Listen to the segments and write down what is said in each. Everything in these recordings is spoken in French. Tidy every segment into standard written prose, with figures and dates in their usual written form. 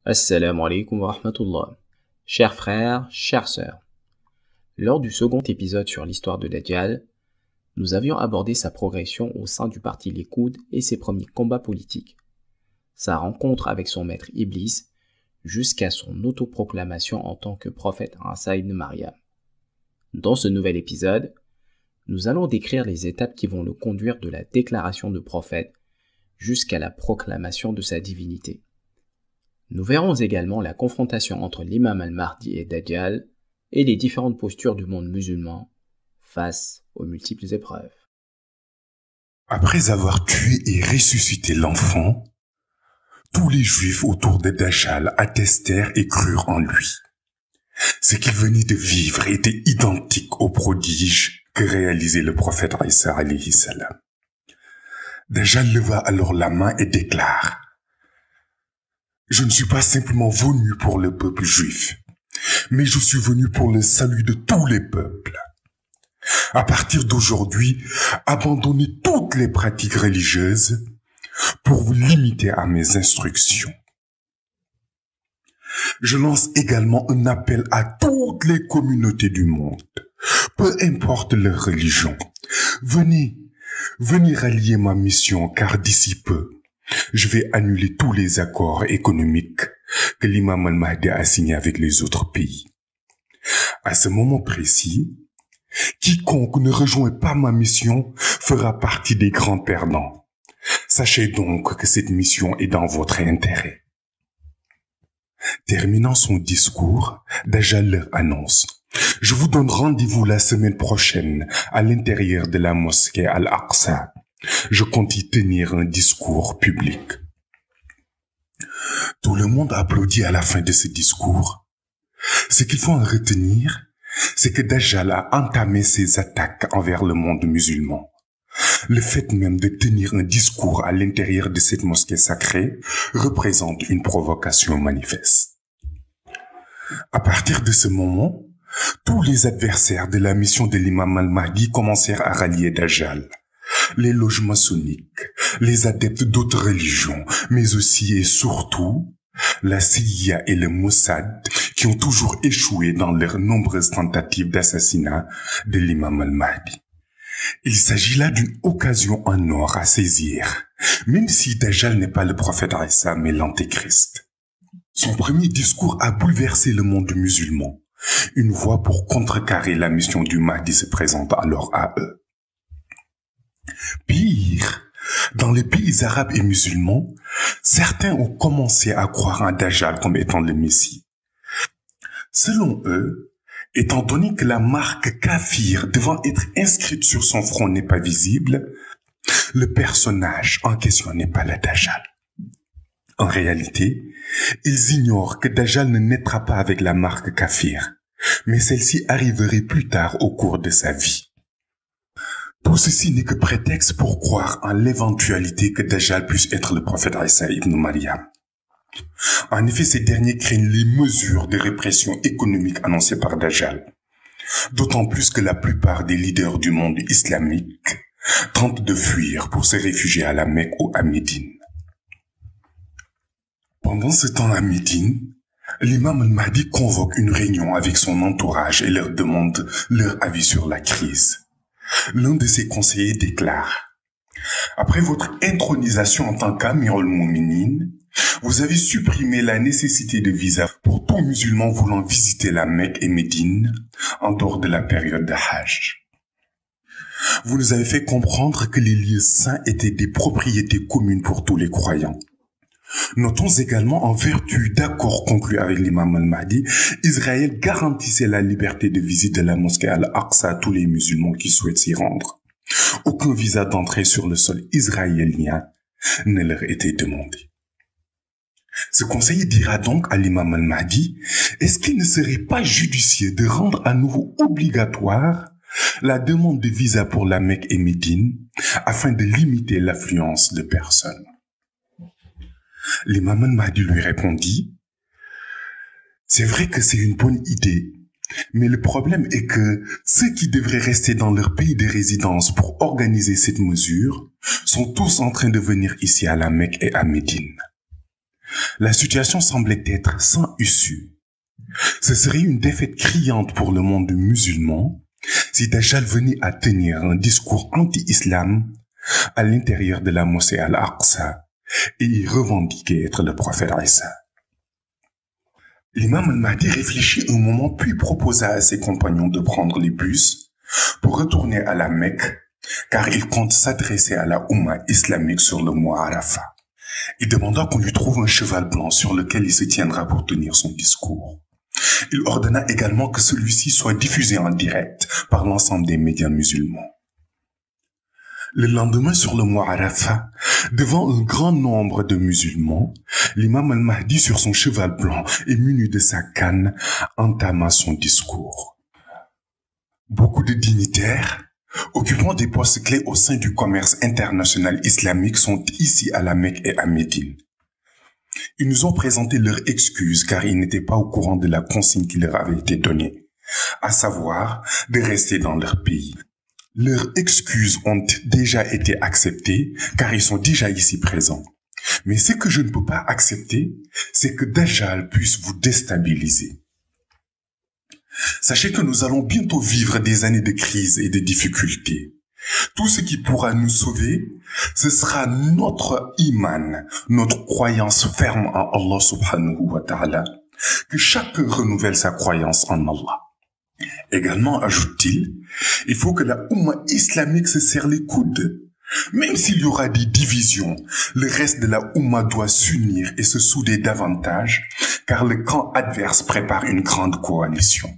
Assalamu alaikum wa rahmatullah. Chers frères, chères sœurs, lors du second épisode sur l'histoire de Dajjal, nous avions abordé sa progression au sein du parti Likoud et ses premiers combats politiques, sa rencontre avec son maître Iblis, jusqu'à son autoproclamation en tant que prophète Isa ibn Maryam. Dans ce nouvel épisode, nous allons décrire les étapes qui vont le conduire de la déclaration de prophète jusqu'à la proclamation de sa divinité. Nous verrons également la confrontation entre l'imam al-Mahdi et Dajjal et les différentes postures du monde musulman face aux multiples épreuves. Après avoir tué et ressuscité l'enfant, tous les juifs autour de Dajjal attestèrent et crurent en lui. Ce qu'il venait de vivre était identique au prodige que réalisait le prophète Isa alayhi salam. Dajjal leva alors la main et déclare: Je ne suis pas simplement venu pour le peuple juif, mais je suis venu pour le salut de tous les peuples. À partir d'aujourd'hui, abandonnez toutes les pratiques religieuses pour vous limiter à mes instructions. Je lance également un appel à toutes les communautés du monde, peu importe leur religion. Venez rallier ma mission, car d'ici peu, je vais annuler tous les accords économiques que l'imam al-Mahdi a signés avec les autres pays. À ce moment précis, quiconque ne rejoint pas ma mission fera partie des grands perdants. Sachez donc que cette mission est dans votre intérêt. Terminant son discours, Dajjal leur annonce: Je vous donne rendez-vous la semaine prochaine à l'intérieur de la mosquée Al-Aqsa. Je compte y tenir un discours public. Tout le monde applaudit à la fin de ce discours. Ce qu'il faut en retenir, c'est que Dajjal a entamé ses attaques envers le monde musulman. Le fait même de tenir un discours à l'intérieur de cette mosquée sacrée représente une provocation manifeste. À partir de ce moment, tous les adversaires de la mission de l'imam al-Mahdi commencèrent à rallier Dajjal. Les loges maçonniques, les adeptes d'autres religions, mais aussi et surtout la CIA et le Mossad qui ont toujours échoué dans leurs nombreuses tentatives d'assassinat de l'imam al-Mahdi. Il s'agit là d'une occasion en or à saisir, même si Dajjal n'est pas le prophète Isa mais l'antéchrist. Son premier discours a bouleversé le monde musulman. Une voie pour contrecarrer la mission du Mahdi se présente alors à eux. Pire, dans les pays arabes et musulmans, certains ont commencé à croire en Dajjal comme étant le Messie. Selon eux, étant donné que la marque kafir devant être inscrite sur son front n'est pas visible, le personnage en question n'est pas le Dajjal. En réalité, ils ignorent que Dajjal ne naîtra pas avec la marque kafir, mais celle-ci arriverait plus tard au cours de sa vie. Tout ceci n'est que prétexte pour croire en l'éventualité que Dajjal puisse être le prophète Isa ibn Maryam. En effet, ces derniers craignent les mesures de répression économique annoncées par Dajjal. D'autant plus que la plupart des leaders du monde islamique tentent de fuir pour se réfugier à la Mecque ou à Médine. Pendant ce temps à Médine, l'imam al-Mahdi convoque une réunion avec son entourage et leur demande leur avis sur la crise. L'un de ses conseillers déclare: Après votre intronisation en tant qu'Amir al-Mouminin, vous avez supprimé la nécessité de visa pour tout musulman voulant visiter la Mecque et Médine en dehors de la période de Hajj. Vous nous avez fait comprendre que les lieux saints étaient des propriétés communes pour tous les croyants. Notons également, en vertu d'accords conclus avec l'imam al-Mahdi, Israël garantissait la liberté de visite de la mosquée Al-Aqsa à tous les musulmans qui souhaitent s'y rendre. Aucun visa d'entrée sur le sol israélien ne leur était demandé. Ce conseiller dira donc à l'imam al-Mahdi: est-ce qu'il ne serait pas judicieux de rendre à nouveau obligatoire la demande de visa pour la Mecque et Médine afin de limiter l'affluence de personnes? L'imam al-Mahdi lui répondit: c'est vrai que c'est une bonne idée, mais le problème est que ceux qui devraient rester dans leur pays de résidence pour organiser cette mesure sont tous en train de venir ici à la Mecque et à Médine. La situation semblait être sans issue. Ce serait une défaite criante pour le monde musulman si Dajjal venait à tenir un discours anti-islam à l'intérieur de la mosquée Al-Aqsa et y revendiquer être le prophète Isa. L'imam al-Mahdi réfléchit un moment puis proposa à ses compagnons de prendre les bus pour retourner à la Mecque car il compte s'adresser à la Oumma islamique sur le mois Arafat. Il demanda qu'on lui trouve un cheval blanc sur lequel il se tiendra pour tenir son discours. Il ordonna également que celui-ci soit diffusé en direct par l'ensemble des médias musulmans. Le lendemain, sur le mois Arafat, devant un grand nombre de musulmans, l'imam al-Mahdi sur son cheval blanc et muni de sa canne entama son discours. Beaucoup de dignitaires, occupant des postes clés au sein du commerce international islamique, sont ici à la Mecque et à Médine. Ils nous ont présenté leurs excuses car ils n'étaient pas au courant de la consigne qui leur avait été donnée, à savoir de rester dans leur pays. Leurs excuses ont déjà été acceptées car ils sont déjà ici présents. Mais ce que je ne peux pas accepter, c'est que Dajjal puisse vous déstabiliser. Sachez que nous allons bientôt vivre des années de crise et de difficultés. Tout ce qui pourra nous sauver, ce sera notre iman, notre croyance ferme en Allah subhanahu wa ta'ala, que chacun renouvelle sa croyance en Allah. Également, ajoute-t-il, il faut que la Oumma islamique se serre les coudes. Même s'il y aura des divisions, le reste de la Oumma doit s'unir et se souder davantage, car le camp adverse prépare une grande coalition.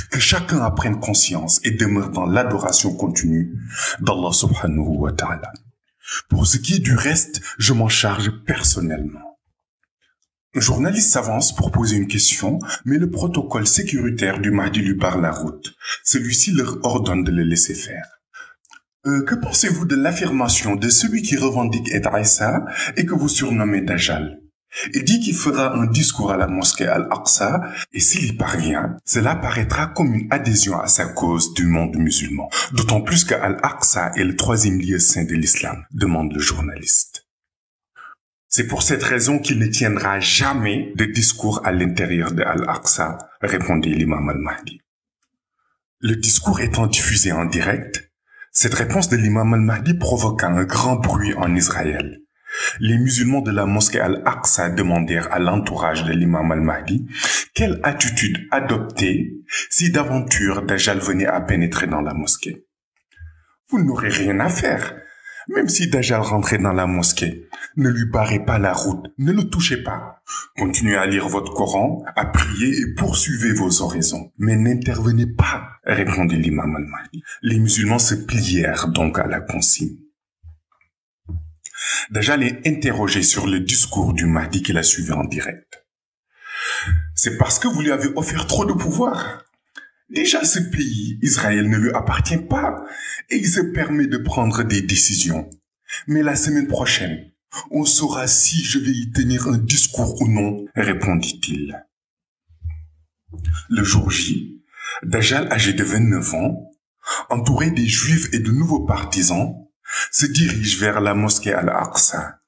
Que chacun apprenne conscience et demeure dans l'adoration continue d'Allah subhanahu wa ta'ala. Pour ce qui est du reste, je m'en charge personnellement. Un journaliste s'avance pour poser une question, mais le protocole sécuritaire du Mahdi lui barre la route. Celui-ci leur ordonne de le laisser faire. Que pensez-vous de l'affirmation de celui qui revendique être Isa et que vous surnommez Dajjal? Il dit qu'il fera un discours à la mosquée Al-Aqsa et s'il y parvient, cela paraîtra comme une adhésion à sa cause du monde musulman. D'autant plus que Al-Aqsa est le 3e lieu saint de l'islam, demande le journaliste. C'est pour cette raison qu'il ne tiendra jamais de discours à l'intérieur de Al-Aqsa, répondit l'imam al-Mahdi. Le discours étant diffusé en direct, cette réponse de l'imam al-Mahdi provoqua un grand bruit en Israël. Les musulmans de la mosquée Al-Aqsa demandèrent à l'entourage de l'imam al-Mahdi quelle attitude adopter si d'aventure Dajjal venait à pénétrer dans la mosquée. Vous n'aurez rien à faire. Même si Dajjal rentrait dans la mosquée, ne lui barrez pas la route, ne le touchez pas. Continuez à lire votre Coran, à prier et poursuivez vos oraisons. Mais n'intervenez pas, répondit l'imam al-Mahdi. Les musulmans se plièrent donc à la consigne. Dajjal est interrogé sur le discours du Mahdi qu'il a suivi en direct. C'est parce que vous lui avez offert trop de pouvoir. Déjà, ce pays, Israël, ne lui appartient pas et il se permet de prendre des décisions. Mais la semaine prochaine, on saura si je vais y tenir un discours ou non, répondit-il. Le jour J, Dajjal, âgé de 29 ans, entouré des Juifs et de nouveaux partisans, se dirige vers la mosquée Al-Aqsa.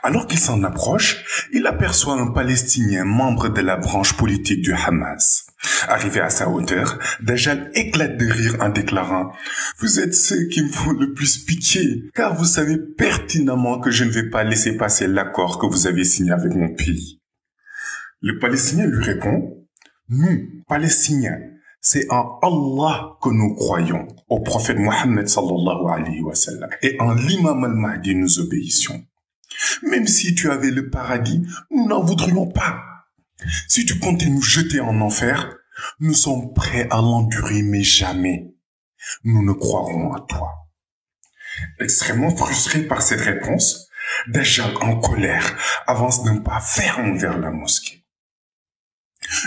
Alors qu'il s'en approche, il aperçoit un Palestinien membre de la branche politique du Hamas. Arrivé à sa hauteur, Dajjal éclate de rire en déclarant « Vous êtes ceux qui me font le plus pitié, car vous savez pertinemment que je ne vais pas laisser passer l'accord que vous avez signé avec mon pays. » Le Palestinien lui répond « Nous, Palestiniens, c'est en Allah que nous croyons, au prophète Mohammed sallallahu alayhi wa sallam, et en l'imam al-Mahdi nous obéissons. Même si tu avais le paradis, nous n'en voudrions pas. Si tu comptais nous jeter en enfer, nous sommes prêts à l'endurer, mais jamais. Nous ne croirons à toi. » Extrêmement frustré par cette réponse, Dajjal en colère avance d'un pas ferme vers la mosquée.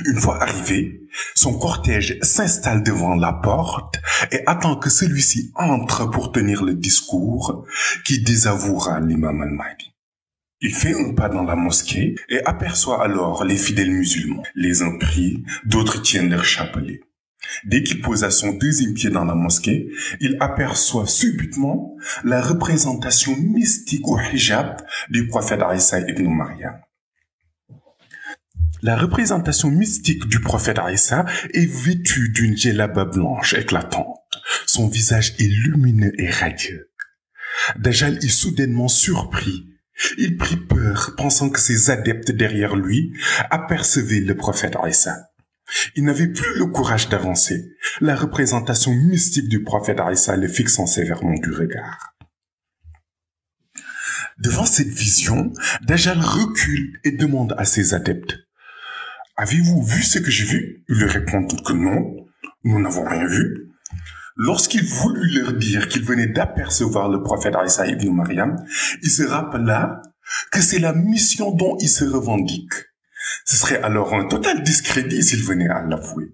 Une fois arrivé, son cortège s'installe devant la porte et attend que celui-ci entre pour tenir le discours qui désavouera l'imam al-Mahdi. Il fait un pas dans la mosquée et aperçoit alors les fidèles musulmans. Les uns prient, d'autres tiennent leur chapelet. Dès qu'il posa son 2e pied dans la mosquée, il aperçoit subitement la représentation mystique au hijab du prophète Isa ibn Maryam. La représentation mystique du prophète Aïssa est vêtue d'une djellaba blanche éclatante. Son visage est lumineux et radieux. Dajjal est soudainement surpris. Il prit peur, pensant que ses adeptes derrière lui apercevaient le prophète Aïssa. Il n'avait plus le courage d'avancer. La représentation mystique du prophète Aïssa le fixant sévèrement du regard. Devant cette vision, Dajjal recule et demande à ses adeptes: « Avez-vous vu ce que j'ai vu ?» Ils lui répondent que non, nous n'avons rien vu. Lorsqu'il voulut leur dire qu'il venait d'apercevoir le prophète Aïssa ibn Maryam, il se rappela que c'est la mission dont il se revendique. Ce serait alors un total discrédit s'il venait à l'avouer.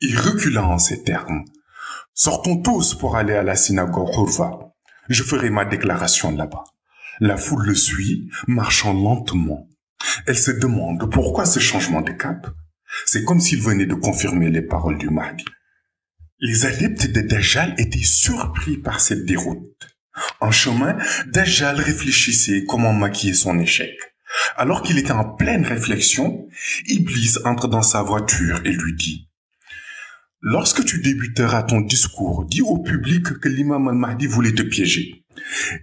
Il recula en ces termes: « Sortons tous pour aller à la synagogue Hurva. Je ferai ma déclaration là-bas. » La foule le suit, marchant lentement. Elle se demande pourquoi ce changement de cap. C'est comme s'il venait de confirmer les paroles du Mahdi. Les adeptes de Dajjal étaient surpris par cette déroute. En chemin, Dajjal réfléchissait comment maquiller son échec. Alors qu'il était en pleine réflexion, Iblis entre dans sa voiture et lui dit: « Lorsque tu débuteras ton discours, dis au public que l'imam al-Mahdi voulait te piéger.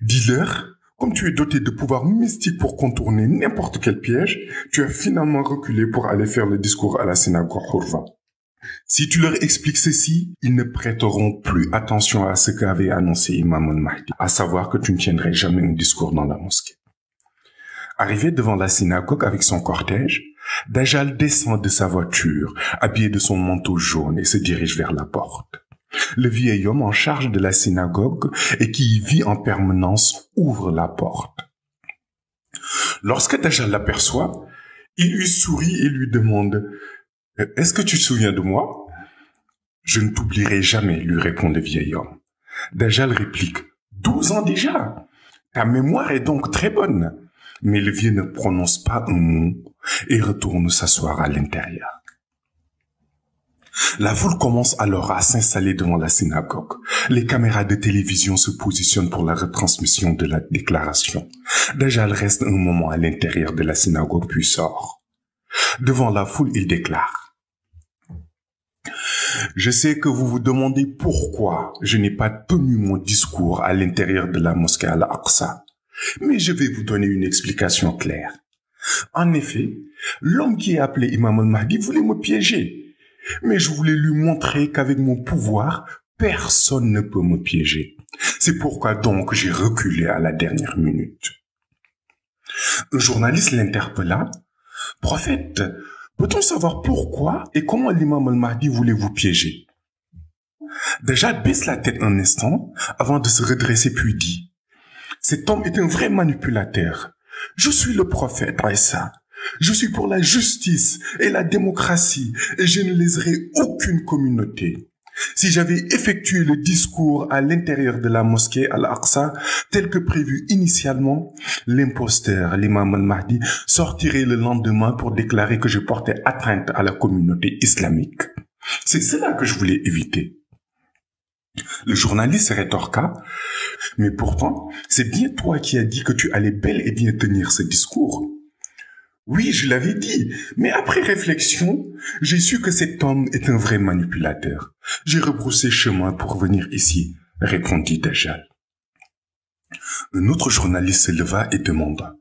Dis-leur, comme tu es doté de pouvoirs mystiques pour contourner n'importe quel piège, tu as finalement reculé pour aller faire le discours à la synagogue Hurva. Si tu leur expliques ceci, ils ne prêteront plus attention à ce qu'avait annoncé Imam al-Mahdi, à savoir que tu ne tiendrais jamais un discours dans la mosquée. » Arrivé devant la synagogue avec son cortège, Dajjal descend de sa voiture, habillé de son manteau jaune, et se dirige vers la porte. Le vieil homme en charge de la synagogue et qui y vit en permanence ouvre la porte. Lorsque Dajjal l'aperçoit, il lui sourit et lui demande: « Est-ce que tu te souviens de moi ?»« Je ne t'oublierai jamais, » lui répond le vieil homme. Dajjal réplique: « 12 ans déjà. Ta mémoire est donc très bonne. » Mais le vieux ne prononce pas un mot et retourne s'asseoir à l'intérieur. La foule commence alors à s'installer devant la synagogue. Les caméras de télévision se positionnent pour la retransmission de la déclaration. Dajjal reste un moment à l'intérieur de la synagogue puis sort. Devant la foule, il déclare: « Je sais que vous vous demandez pourquoi je n'ai pas tenu mon discours à l'intérieur de la mosquée Al-Aqsa. Mais je vais vous donner une explication claire. En effet, l'homme qui est appelé Imam al-Mahdi voulait me piéger. Mais je voulais lui montrer qu'avec mon pouvoir, personne ne peut me piéger. C'est pourquoi donc j'ai reculé à la dernière minute. » Un journaliste l'interpella: « Prophète, peut-on savoir pourquoi et comment l'imam al-Mahdi voulait vous piéger ?» Dajjal baisse la tête un instant avant de se redresser puis dit: « Cet homme est un vrai manipulateur. Je suis le prophète Aïssa. Je suis pour la justice et la démocratie et je ne léserai aucune communauté. Si j'avais effectué le discours à l'intérieur de la mosquée Al-Aqsa tel que prévu initialement, l'imposteur, l'imam al-Mahdi, sortirait le lendemain pour déclarer que je portais atteinte à la communauté islamique. C'est cela que je voulais éviter. » Le journaliste rétorqua: « Mais pourtant, c'est bien toi qui as dit que tu allais bel et bien tenir ce discours. » « Oui, je l'avais dit, mais après réflexion, j'ai su que cet homme est un vrai manipulateur. J'ai rebroussé chemin pour venir ici, » répondit Dajjal. Un autre journaliste se leva et demanda: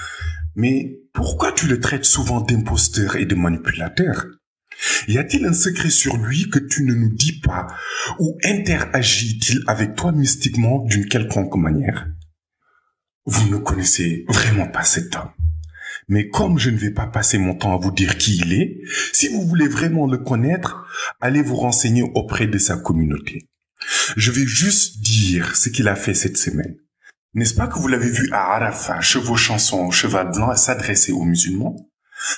« Mais pourquoi tu le traites souvent d'imposteur et de manipulateur? Y a-t-il un secret sur lui que tu ne nous dis pas, ou interagit-il avec toi mystiquement d'une quelconque manière? Vous ne connaissez vraiment pas cet homme. Mais comme je ne vais pas passer mon temps à vous dire qui il est, si vous voulez vraiment le connaître, allez vous renseigner auprès de sa communauté. Je vais juste dire ce qu'il a fait cette semaine. N'est-ce pas que vous l'avez vu à Arafat, chevauchant son cheval blanc et s'adresser aux musulmans?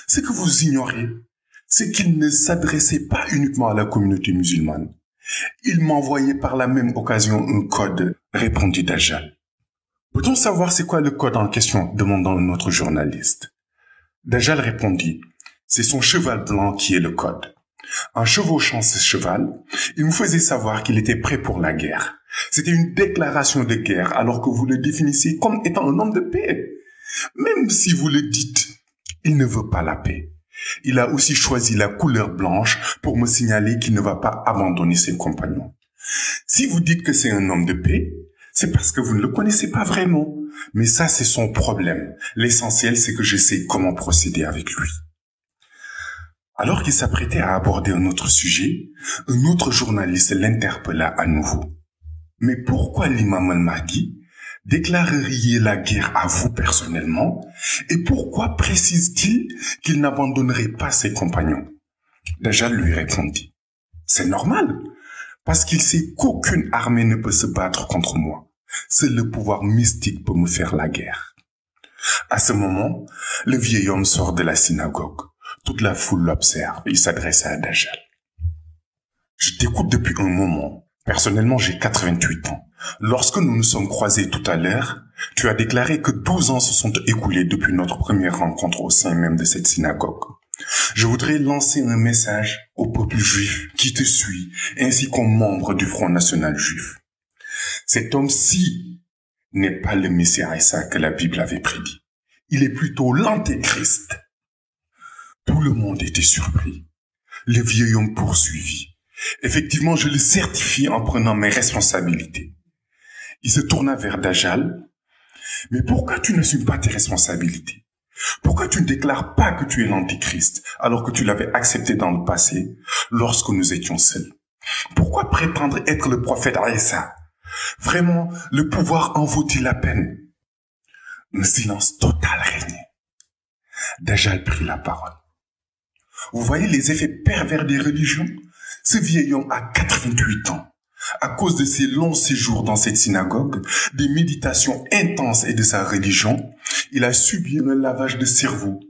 Ce que vous ignorez, c'est qu'il ne s'adressait pas uniquement à la communauté musulmane. Il m'envoyait par la même occasion un code, répondit Dajjal. Peut-on savoir c'est quoi le code en question, demandant un autre journaliste. Dajjal répondit: c'est son cheval blanc qui est le code. En chevauchant ce cheval, il me faisait savoir qu'il était prêt pour la guerre. C'était une déclaration de guerre alors que vous le définissez comme étant un homme de paix. Même si vous le dites, il ne veut pas la paix. Il a aussi choisi la couleur blanche pour me signaler qu'il ne va pas abandonner ses compagnons. Si vous dites que c'est un homme de paix, c'est parce que vous ne le connaissez pas vraiment. Mais ça, c'est son problème. L'essentiel, c'est que je sais comment procéder avec lui. Alors qu'il s'apprêtait à aborder un autre sujet, un autre journaliste l'interpella à nouveau. Mais pourquoi l'imam al-Mahdi déclareriez la guerre à vous personnellement et pourquoi précise-t-il qu'il n'abandonnerait pas ses compagnons? Dajjal lui répondit, c'est normal, parce qu'il sait qu'aucune armée ne peut se battre contre moi. Seul le pouvoir mystique peut me faire la guerre. À ce moment, le vieil homme sort de la synagogue. Toute la foule l'observe. Il s'adresse à Dajjal. Je t'écoute depuis un moment. Personnellement, j'ai 88 ans. Lorsque nous nous sommes croisés tout à l'heure, tu as déclaré que 12 ans se sont écoulés depuis notre première rencontre au sein même de cette synagogue. Je voudrais lancer un message au peuple juif qui te suit, ainsi qu'aux membres du Front National Juif. Cet homme-ci n'est pas le Messie Isa que la Bible avait prédit. Il est plutôt l'Antéchrist. Tout le monde était surpris. Le vieil homme poursuivit. Effectivement, je le certifie en prenant mes responsabilités. Il se tourna vers Dajjal. Mais pourquoi tu n'assumes pas tes responsabilités? Pourquoi tu ne déclares pas que tu es l'Antéchrist alors que tu l'avais accepté dans le passé lorsque nous étions seuls? Pourquoi prétendre être le prophète Isa? Vraiment, le pouvoir en vaut-il la peine? Un silence total régnait. Dajjal prit la parole. Vous voyez les effets pervers des religions? Ce vieil homme a 88 ans. À cause de ses longs séjours dans cette synagogue, des méditations intenses et de sa religion, il a subi un lavage de cerveau.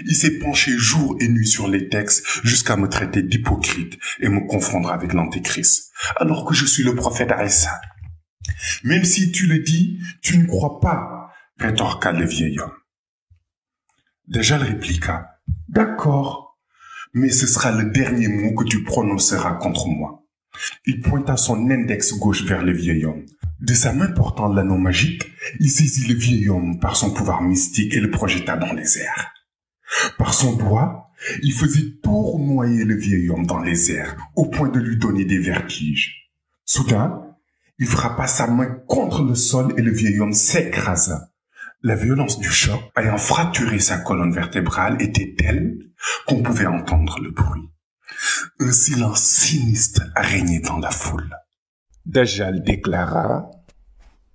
Il s'est penché jour et nuit sur les textes jusqu'à me traiter d'hypocrite et me confondre avec l'Antéchrist, alors que je suis le prophète Isa. Même si tu le dis, tu ne crois pas, rétorqua le vieil homme. Dajjal répliqua, d'accord, mais ce sera le dernier mot que tu prononceras contre moi. Il pointa son index gauche vers le vieil homme. De sa main portant l'anneau magique, il saisit le vieil homme par son pouvoir mystique et le projeta dans les airs. Par son doigt, il faisait tournoyer le vieil homme dans les airs, au point de lui donner des vertiges. Soudain, il frappa sa main contre le sol et le vieil homme s'écrasa. La violence du choc, ayant fracturé sa colonne vertébrale, était telle qu'on pouvait entendre le bruit. Un silence sinistre régnait dans la foule. Dajjal déclara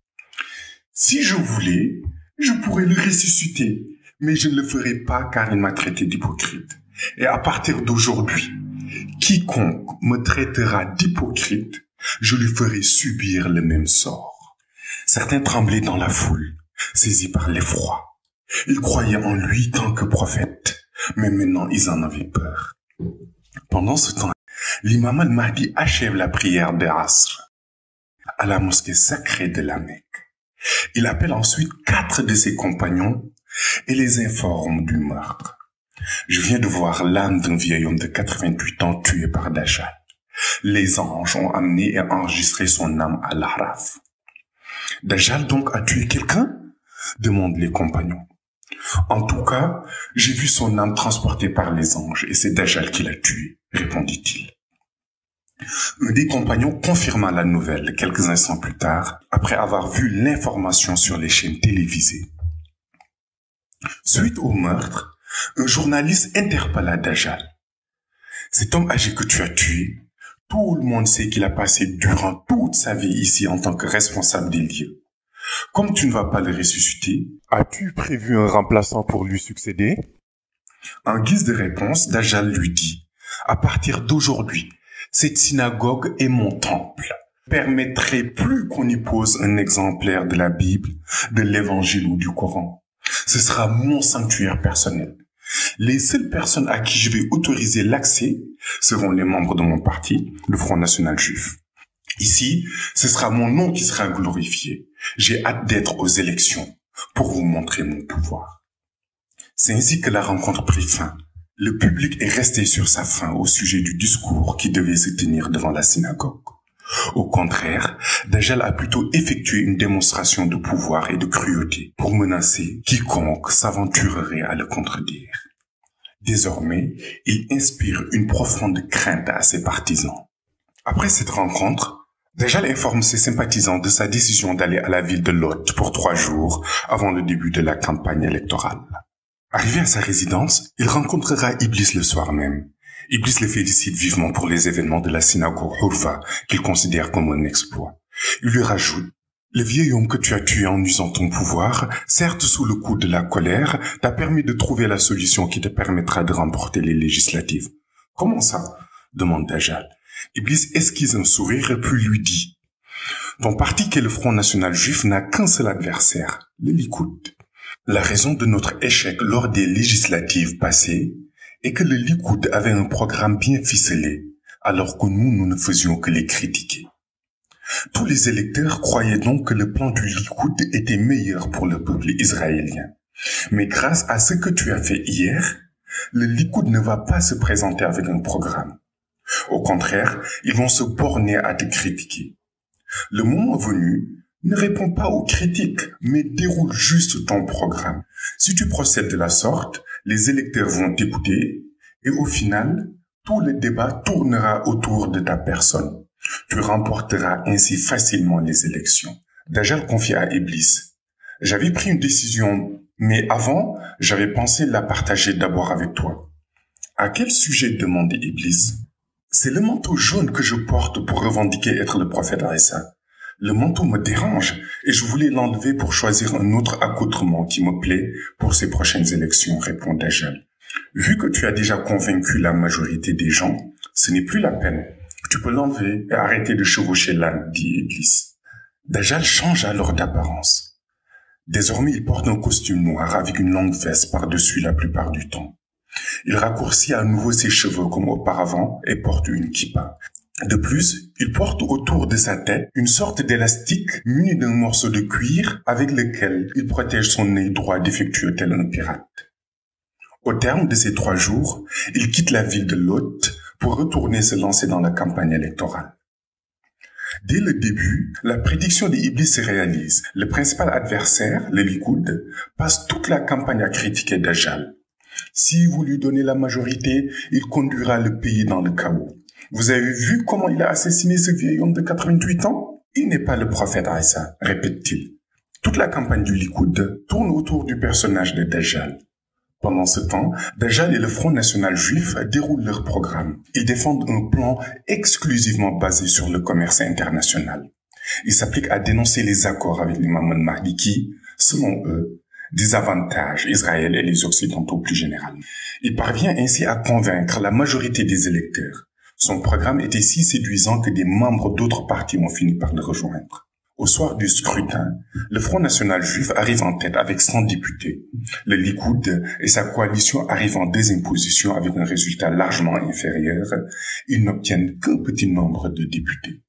« Si je voulais, je pourrais le ressusciter, mais je ne le ferai pas car il m'a traité d'hypocrite. Et à partir d'aujourd'hui, quiconque me traitera d'hypocrite, je lui ferai subir le même sort. » Certains tremblaient dans la foule, saisis par l'effroi. Ils croyaient en lui tant que prophète, mais maintenant ils en avaient peur. Pendant ce temps, l'imam al-Mahdi achève la prière de Asr à la mosquée sacrée de la Mecque. Il appelle ensuite 4 de ses compagnons et les informe du meurtre. Je viens de voir l'âme d'un vieil homme de 88 ans tué par Dajjal. Les anges ont amené et enregistré son âme à l'Araf. Dajjal donc a tué quelqu'un? Demandent les compagnons. En tout cas, j'ai vu son âme transportée par les anges et c'est Dajjal qui l'a tué, répondit-il. Un des compagnons confirma la nouvelle quelques instants plus tard, après avoir vu l'information sur les chaînes télévisées. Suite au meurtre, un journaliste interpella Dajjal. Cet homme âgé que tu as tué, tout le monde sait qu'il a passé durant toute sa vie ici en tant que responsable des lieux. Comme tu ne vas pas le ressusciter, as-tu prévu un remplaçant pour lui succéder? En guise de réponse, Dajjal lui dit, à partir d'aujourd'hui, cette synagogue est mon temple. Je ne permettrai plus qu'on y pose un exemplaire de la Bible, de l'Évangile ou du Coran. Ce sera mon sanctuaire personnel. Les seules personnes à qui je vais autoriser l'accès seront les membres de mon parti, le Front National Juif. Ici, ce sera mon nom qui sera glorifié. J'ai hâte d'être aux élections pour vous montrer mon pouvoir. C'est ainsi que la rencontre prit fin. Le public est resté sur sa faim au sujet du discours qui devait se tenir devant la synagogue. Au contraire, Dajjal a plutôt effectué une démonstration de pouvoir et de cruauté pour menacer quiconque s'aventurerait à le contredire. Désormais, il inspire une profonde crainte à ses partisans. Après cette rencontre, Dajjal informe ses sympathisants de sa décision d'aller à la ville de Lot pour 3 jours avant le début de la campagne électorale. Arrivé à sa résidence, il rencontrera Iblis le soir même. Iblis le félicite vivement pour les événements de la synagogue Hurva qu'il considère comme un exploit. Il lui rajoute: le vieil homme que tu as tué en usant ton pouvoir, certes sous le coup de la colère, t'a permis de trouver la solution qui te permettra de remporter les législatives. Comment ça? Demande Dajjal. Iblis esquisse un sourire puis lui dit: ton parti qu'est le Front National Juif n'a qu'un seul adversaire, le Likoud. La raison de notre échec lors des législatives passées est que le Likoud avait un programme bien ficelé, alors que nous ne faisions que les critiquer. Tous les électeurs croyaient donc que le plan du Likoud était meilleur pour le peuple israélien. Mais grâce à ce que tu as fait hier, le Likoud ne va pas se présenter avec un programme. Au contraire, ils vont se borner à te critiquer. Le moment venu, ne réponds pas aux critiques, mais déroule juste ton programme. Si tu procèdes de la sorte, les électeurs vont t'écouter et au final, tout le débat tournera autour de ta personne. Tu remporteras ainsi facilement les élections. Dajjal confie à Iblis: j'avais pris une décision, mais avant, j'avais pensé la partager d'abord avec toi. À quel sujet? Demande Iblis. C'est le manteau jaune que je porte pour revendiquer être le prophète Isa. Le manteau me dérange et je voulais l'enlever pour choisir un autre accoutrement qui me plaît pour ces prochaines élections, répond Dajjal. Vu que tu as déjà convaincu la majorité des gens, ce n'est plus la peine. Tu peux l'enlever et arrêter de chevaucher l'âne, dit Iblis. Dajjal change alors d'apparence. Désormais, il porte un costume noir avec une longue veste par-dessus la plupart du temps. Il raccourcit à nouveau ses cheveux comme auparavant et porte une kippa. De plus, il porte autour de sa tête une sorte d'élastique muni d'un morceau de cuir avec lequel il protège son œil droit défectueux tel un pirate. Au terme de ces 3 jours, il quitte la ville de Lot pour retourner se lancer dans la campagne électorale. Dès le début, la prédiction d'Iblis se réalise. Le principal adversaire, le Likoud, passe toute la campagne à critiquer Dajjal. Si vous lui donnez la majorité, il conduira le pays dans le chaos. Vous avez vu comment il a assassiné ce vieil homme de 88 ans? Il n'est pas le prophète Isa, répète-t-il. Toute la campagne du Likoud tourne autour du personnage de Dajjal. Pendant ce temps, Dajjal et le Front National Juif déroulent leur programme. Ils défendent un plan exclusivement basé sur le commerce international. Ils s'appliquent à dénoncer les accords avec l'imam al-Mahdi qui, selon eux, désavantage Israël et les Occidentaux plus généralement. Il parvient ainsi à convaincre la majorité des électeurs. Son programme était si séduisant que des membres d'autres partis ont fini par le rejoindre. Au soir du scrutin, le Front National Juif arrive en tête avec 100 députés. Le Likoud et sa coalition arrivent en deuxième position avec un résultat largement inférieur. Ils n'obtiennent qu'un petit nombre de députés.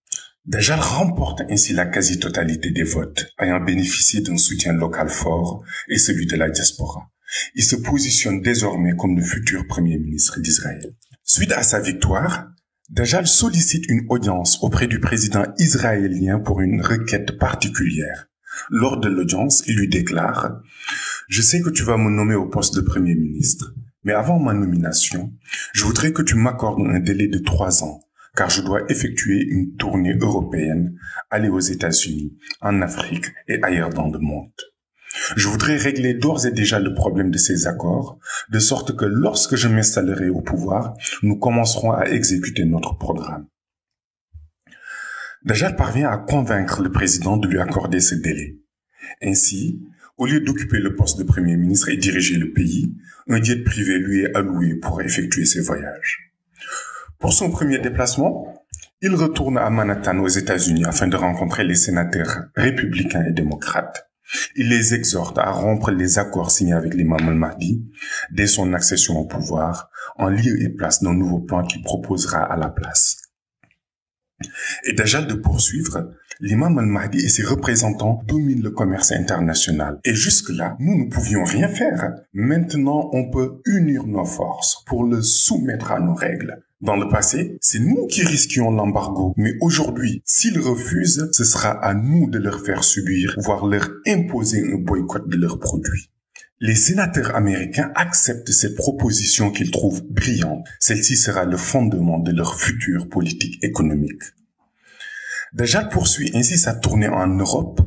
Dajjal remporte ainsi la quasi-totalité des votes, ayant bénéficié d'un soutien local fort et celui de la diaspora. Il se positionne désormais comme le futur Premier ministre d'Israël. Suite à sa victoire, Dajjal sollicite une audience auprès du président israélien pour une requête particulière. Lors de l'audience, il lui déclare: « Je sais que tu vas me nommer au poste de Premier ministre, mais avant ma nomination, je voudrais que tu m'accordes un délai de 3 ans, car je dois effectuer une tournée européenne, aller aux États-Unis, en Afrique et ailleurs dans le monde. Je voudrais régler d'ores et déjà le problème de ces accords, de sorte que lorsque je m'installerai au pouvoir, nous commencerons à exécuter notre programme. » Dajjal parvient à convaincre le président de lui accorder ce délai. Ainsi, au lieu d'occuper le poste de Premier ministre et diriger le pays, un jet privé lui est alloué pour effectuer ses voyages. Pour son premier déplacement, il retourne à Manhattan aux États-Unis afin de rencontrer les sénateurs républicains et démocrates. Il les exhorte à rompre les accords signés avec l'imam al-Mahdi dès son accession au pouvoir, en lieu et place d'un nouveau plan qu'il proposera à la place. Et Dajjal de poursuivre, l'imam al-Mahdi et ses représentants dominent le commerce international. Et jusque-là, nous ne pouvions rien faire. Maintenant, on peut unir nos forces pour le soumettre à nos règles. Dans le passé, c'est nous qui risquions l'embargo, mais aujourd'hui, s'ils refusent, ce sera à nous de leur faire subir, voire leur imposer un boycott de leurs produits. Les sénateurs américains acceptent cette proposition qu'ils trouvent brillante. Celle-ci sera le fondement de leur future politique économique. Dajjal poursuit ainsi sa tournée en Europe,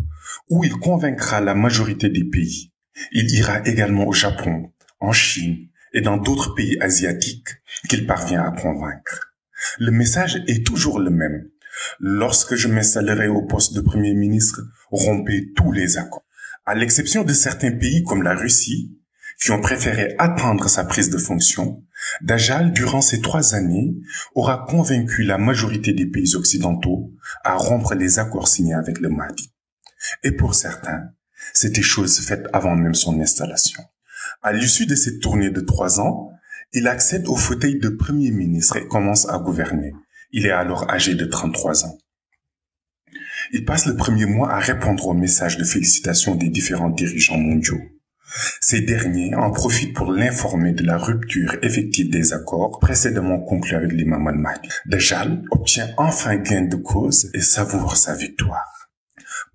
où il convaincra la majorité des pays. Il ira également au Japon, en Chine et dans d'autres pays asiatiques qu'il parvient à convaincre. Le message est toujours le même. Lorsque je m'installerai au poste de Premier ministre, rompez tous les accords. À l'exception de certains pays comme la Russie, qui ont préféré attendre sa prise de fonction, Dajjal, durant ces 3 années, aura convaincu la majorité des pays occidentaux à rompre les accords signés avec le Mahdi. Et pour certains, c'était chose faite avant même son installation. À l'issue de cette tournée de 3 ans, il accède au fauteuil de Premier ministre et commence à gouverner. Il est alors âgé de 33 ans. Il passe le premier mois à répondre aux messages de félicitations des différents dirigeants mondiaux. Ces derniers en profitent pour l'informer de la rupture effective des accords précédemment conclus avec l'imam al-Mahdi. Dajjal obtient enfin gain de cause et savoure sa victoire.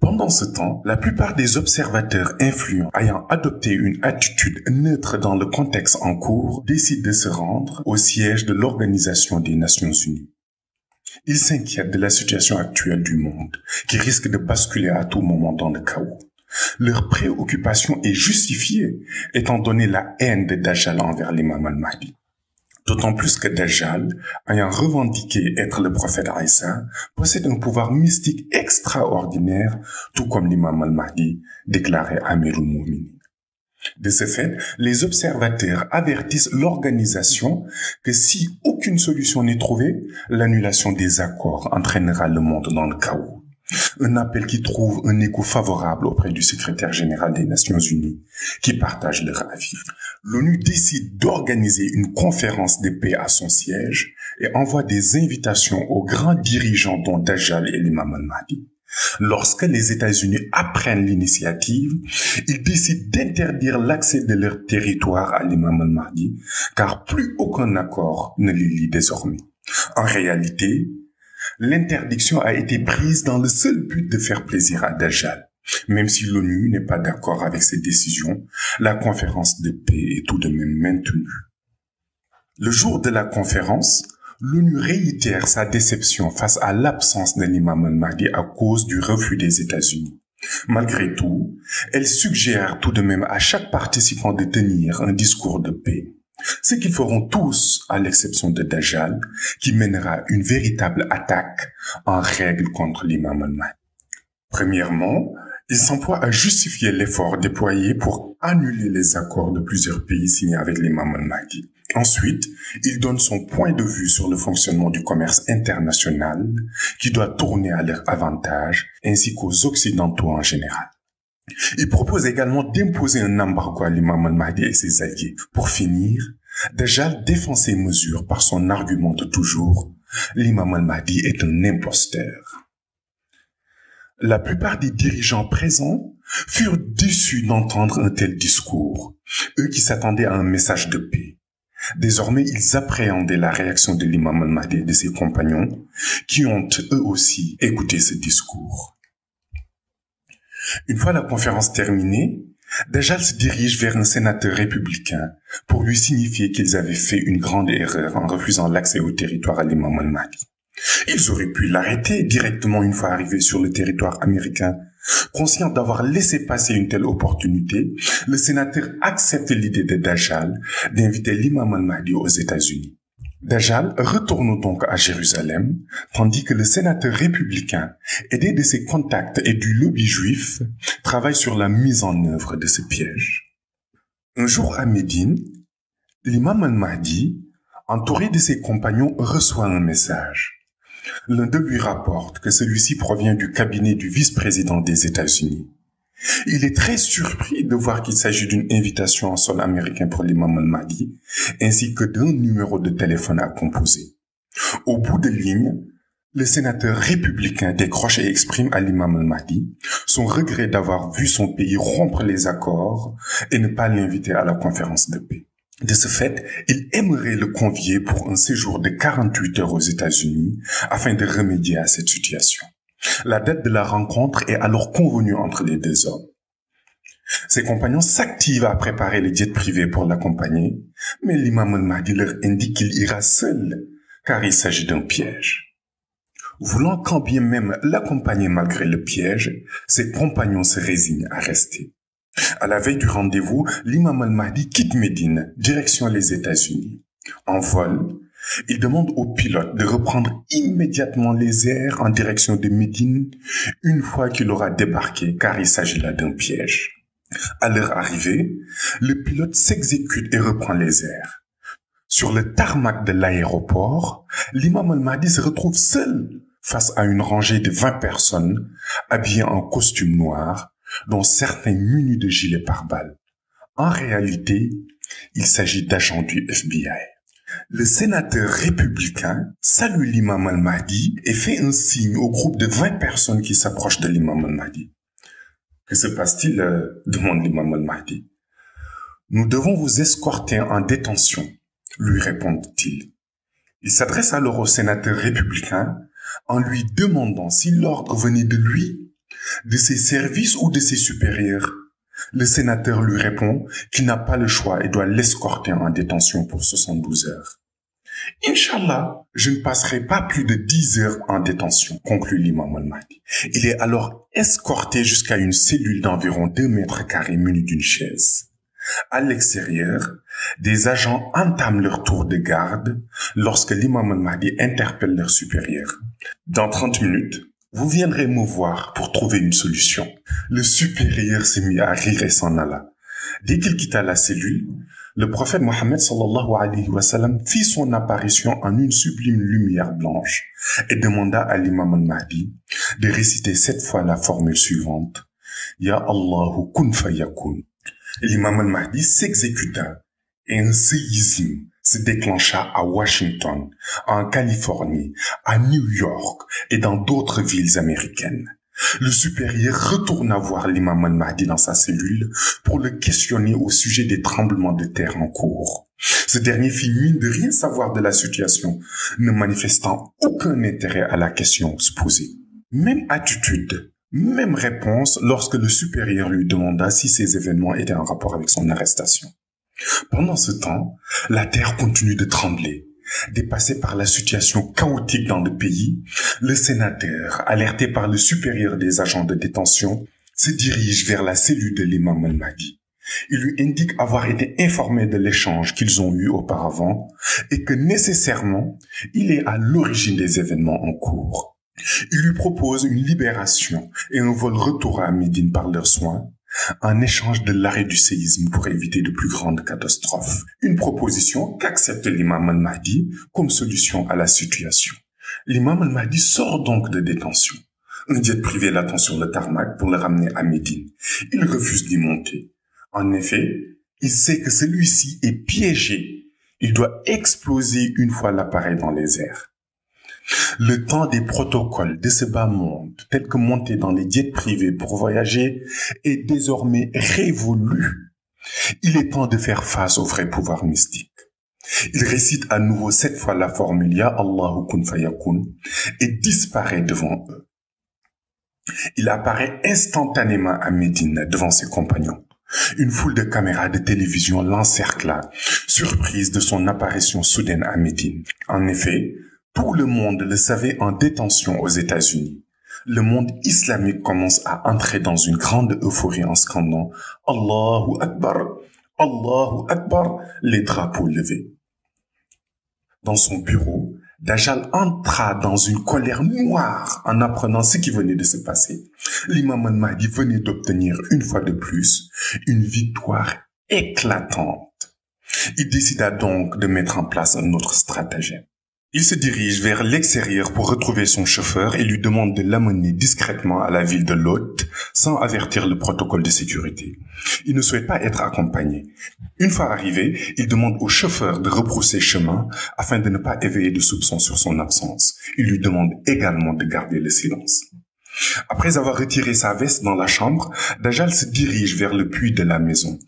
Pendant ce temps, la plupart des observateurs influents ayant adopté une attitude neutre dans le contexte en cours décident de se rendre au siège de l'Organisation des Nations Unies. Ils s'inquiètent de la situation actuelle du monde, qui risque de basculer à tout moment dans le chaos. Leur préoccupation est justifiée, étant donné la haine de Dajjal envers l'imam al-Mahdi. D'autant plus que Dajjal, ayant revendiqué être le prophète Isa, possède un pouvoir mystique extraordinaire, tout comme l'imam al-Mahdi, déclarait Amirul Mu'minin. De ce fait, les observateurs avertissent l'organisation que si aucune solution n'est trouvée, l'annulation des accords entraînera le monde dans le chaos. Un appel qui trouve un écho favorable auprès du secrétaire général des Nations Unies, qui partage leur avis. L'ONU décide d'organiser une conférence de paix à son siège et envoie des invitations aux grands dirigeants dont Dajjal et l'imam al-Mahdi. Lorsque les États-Unis apprennent l'initiative, ils décident d'interdire l'accès de leur territoire à l'imam al-Mahdi, car plus aucun accord ne les lie désormais. En réalité, l'interdiction a été prise dans le seul but de faire plaisir à Dajjal. Même si l'ONU n'est pas d'accord avec cette décision, la conférence de paix est tout de même maintenue. Le jour de la conférence, l'ONU réitère sa déception face à l'absence de l'imam al-Mahdi à cause du refus des États-Unis. Malgré tout, elle suggère tout de même à chaque participant de tenir un discours de paix. Ce qu'ils feront tous, à l'exception de Dajjal, qui mènera une véritable attaque en règle contre l'imam al-Mahdi. Premièrement, il s'emploie à justifier l'effort déployé pour annuler les accords de plusieurs pays signés avec l'imam al-Mahdi. Ensuite, il donne son point de vue sur le fonctionnement du commerce international qui doit tourner à leur avantage ainsi qu'aux Occidentaux en général. Il propose également d'imposer un embargo à l'imam al-Mahdi et ses alliés. Pour finir, Dajjal défend ses mesures par son argument de toujours « l'imam al-Mahdi est un imposteur ». La plupart des dirigeants présents furent déçus d'entendre un tel discours, eux qui s'attendaient à un message de paix. Désormais, ils appréhendaient la réaction de l'imam al-Mahdi et de ses compagnons, qui ont eux aussi écouté ce discours. Une fois la conférence terminée, Dajjal se dirige vers un sénateur républicain pour lui signifier qu'ils avaient fait une grande erreur en refusant l'accès au territoire à l'imam al-Mahdi. Ils auraient pu l'arrêter directement une fois arrivés sur le territoire américain. Conscient d'avoir laissé passer une telle opportunité, le sénateur accepte l'idée de Dajjal d'inviter l'imam al-Mahdi aux États-Unis. Dajjal retourne donc à Jérusalem, tandis que le sénateur républicain, aidé de ses contacts et du lobby juif, travaille sur la mise en œuvre de ce piège. Un jour à Médine, l'imam al-Mahdi, entouré de ses compagnons, reçoit un message. L'un d'eux lui rapporte que celui-ci provient du cabinet du vice-président des États-Unis. Il est très surpris de voir qu'il s'agit d'une invitation en sol américain pour l'imam al-Mahdi, ainsi que d'un numéro de téléphone à composer. Au bout de ligne, le sénateur républicain décroche et exprime à l'imam al-Mahdi son regret d'avoir vu son pays rompre les accords et ne pas l'inviter à la conférence de paix. De ce fait, il aimerait le convier pour un séjour de 48 heures aux États-Unis afin de remédier à cette situation. La date de la rencontre est alors convenue entre les deux hommes. Ses compagnons s'activent à préparer les jets privés pour l'accompagner, mais l'imam al-Mahdi leur indique qu'il ira seul, car il s'agit d'un piège. Voulant quand bien même l'accompagner malgré le piège, ses compagnons se résignent à rester. À la veille du rendez-vous, l'imam al-Mahdi quitte Médine, direction les États-Unis. En vol, il demande au pilote de reprendre immédiatement les airs en direction de Médine une fois qu'il aura débarqué, car il s'agit là d'un piège. À leur arrivée, le pilote s'exécute et reprend les airs. Sur le tarmac de l'aéroport, l'imam al-Mahdi se retrouve seul face à une rangée de 20 personnes habillées en costume noir, dont certains munis de gilets pare-balles. En réalité, il s'agit d'agents du FBI. Le sénateur républicain salue l'imam al-Mahdi et fait un signe au groupe de 20 personnes qui s'approchent de l'imam al-Mahdi. Que se passe-t-il demande l'imam al-Mahdi. Nous devons vous escorter en détention, lui répond-il. Il s'adresse alors au sénateur républicain en lui demandant si l'ordre venait de lui, de ses services ou de ses supérieurs. Le sénateur lui répond qu'il n'a pas le choix et doit l'escorter en détention pour 72 heures. Inch'Allah, je ne passerai pas plus de 10 heures en détention, conclut l'imam al-Mahdi. Il est alors escorté jusqu'à une cellule d'environ 2 mètres carrés munie d'une chaise. À l'extérieur, des agents entament leur tour de garde lorsque l'imam al-Mahdi interpelle leur supérieur. Dans 30 minutes, vous viendrez me voir pour trouver une solution. Le supérieur s'est mis à rire et s'en alla. Dès qu'il quitta la cellule, le prophète Mohammed sallallahu alayhi wa sallam fit son apparition en une sublime lumière blanche et demanda à l'imam al-Mahdi de réciter 7 fois la formule suivante. Ya Allahu kun fayakun. L'imam al-Mahdi s'exécuta et un séisme se déclencha à Washington, en Californie, à New York et dans d'autres villes américaines. Le supérieur retourna voir l'imam al-Mahdi dans sa cellule pour le questionner au sujet des tremblements de terre en cours. Ce dernier fit mine de rien savoir de la situation, ne manifestant aucun intérêt à la question posée. Même attitude, même réponse lorsque le supérieur lui demanda si ces événements étaient en rapport avec son arrestation. Pendant ce temps, la terre continue de trembler. Dépassé par la situation chaotique dans le pays, le sénateur, alerté par le supérieur des agents de détention, se dirige vers la cellule de l'imam al-Mahdi. Il lui indique avoir été informé de l'échange qu'ils ont eu auparavant et que nécessairement, il est à l'origine des événements en cours. Il lui propose une libération et un vol retour à Médine par leurs soins, en échange de l'arrêt du séisme pour éviter de plus grandes catastrophes. Une proposition qu'accepte l'imam al-Mahdi comme solution à la situation. L'imam al-Mahdi sort donc de détention. Un jet privé l'attend sur le tarmac pour le ramener à Médine. Il refuse d'y monter. En effet, il sait que celui-ci est piégé. Il doit exploser une fois l'appareil dans les airs. Le temps des protocoles de ce bas monde, tels que monter dans les jets privés pour voyager, est désormais révolu. Il est temps de faire face au vrai pouvoir mystique. Il récite à nouveau 7 fois la formule Ya Allahu kun fayakun et disparaît devant eux. Il apparaît instantanément à Médine devant ses compagnons. Une foule de caméras de télévision l'encercla, surprise de son apparition soudaine à Médine. En effet, tout le monde le savait en détention aux États-Unis. Le monde islamique commence à entrer dans une grande euphorie en scandant « Allahu Akbar », les drapeaux levés. Dans son bureau, Dajjal entra dans une colère noire en apprenant ce qui venait de se passer. L'imam al-Mahdi venait d'obtenir une fois de plus une victoire éclatante. Il décida donc de mettre en place un autre stratagème. Il se dirige vers l'extérieur pour retrouver son chauffeur et lui demande de l'amener discrètement à la ville de Lot sans avertir le protocole de sécurité. Il ne souhaite pas être accompagné. Une fois arrivé, il demande au chauffeur de rebrousser chemin afin de ne pas éveiller de soupçons sur son absence. Il lui demande également de garder le silence. Après avoir retiré sa veste dans la chambre, Dajjal se dirige vers le puits de la maison.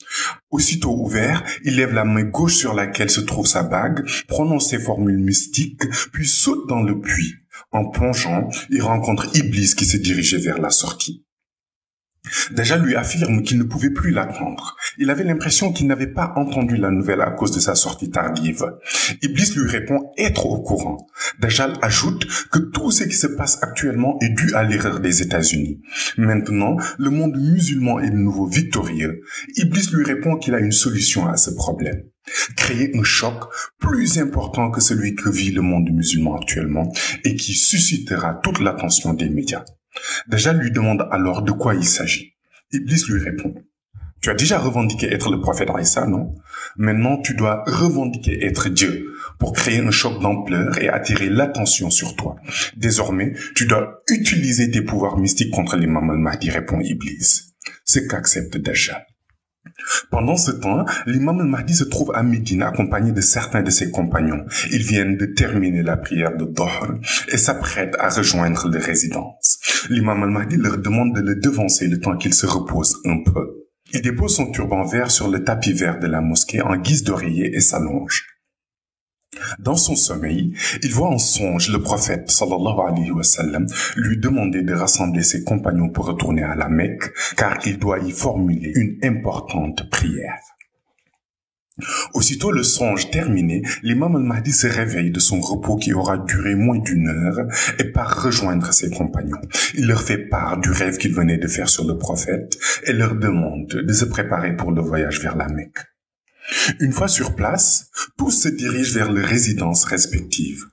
Aussitôt ouvert, il lève la main gauche sur laquelle se trouve sa bague, prononce ses formules mystiques, puis saute dans le puits. En plongeant, il rencontre Iblis qui se dirigeait vers la sortie. Dajjal lui affirme qu'il ne pouvait plus l'attendre. Il avait l'impression qu'il n'avait pas entendu la nouvelle à cause de sa sortie tardive. Iblis lui répond être au courant. Dajjal ajoute que tout ce qui se passe actuellement est dû à l'erreur des États-Unis. Maintenant, le monde musulman est de nouveau victorieux. Iblis lui répond qu'il a une solution à ce problème. Créer un choc plus important que celui que vit le monde musulman actuellement et qui suscitera toute l'attention des médias. Dajjal lui demande alors de quoi il s'agit. Iblis lui répond: tu as déjà revendiqué être le prophète Isa, non? Maintenant, tu dois revendiquer être Dieu pour créer un choc d'ampleur et attirer l'attention sur toi. Désormais, tu dois utiliser tes pouvoirs mystiques contre l'imam al-Mahdi, répond Iblis. Ce qu'accepte Dajjal. Pendant ce temps, l'imam al-Mahdi se trouve à Médine accompagné de certains de ses compagnons. Ils viennent de terminer la prière de Dhuhr et s'apprêtent à rejoindre les résidences. L'imam al-Mahdi leur demande de le devancer le temps qu'il se repose un peu. Il dépose son turban vert sur le tapis vert de la mosquée en guise d'oreiller et s'allonge. Dans son sommeil, il voit en songe le prophète sallallahu alayhi wa sallam lui demander de rassembler ses compagnons pour retourner à la Mecque car il doit y formuler une importante prière. Aussitôt le songe terminé, l'imam al-Mahdi se réveille de son repos qui aura duré moins d'une heure et part rejoindre ses compagnons. Il leur fait part du rêve qu'il venait de faire sur le prophète et leur demande de se préparer pour le voyage vers la Mecque. Une fois sur place, tous se dirigent vers leurs résidences respectives.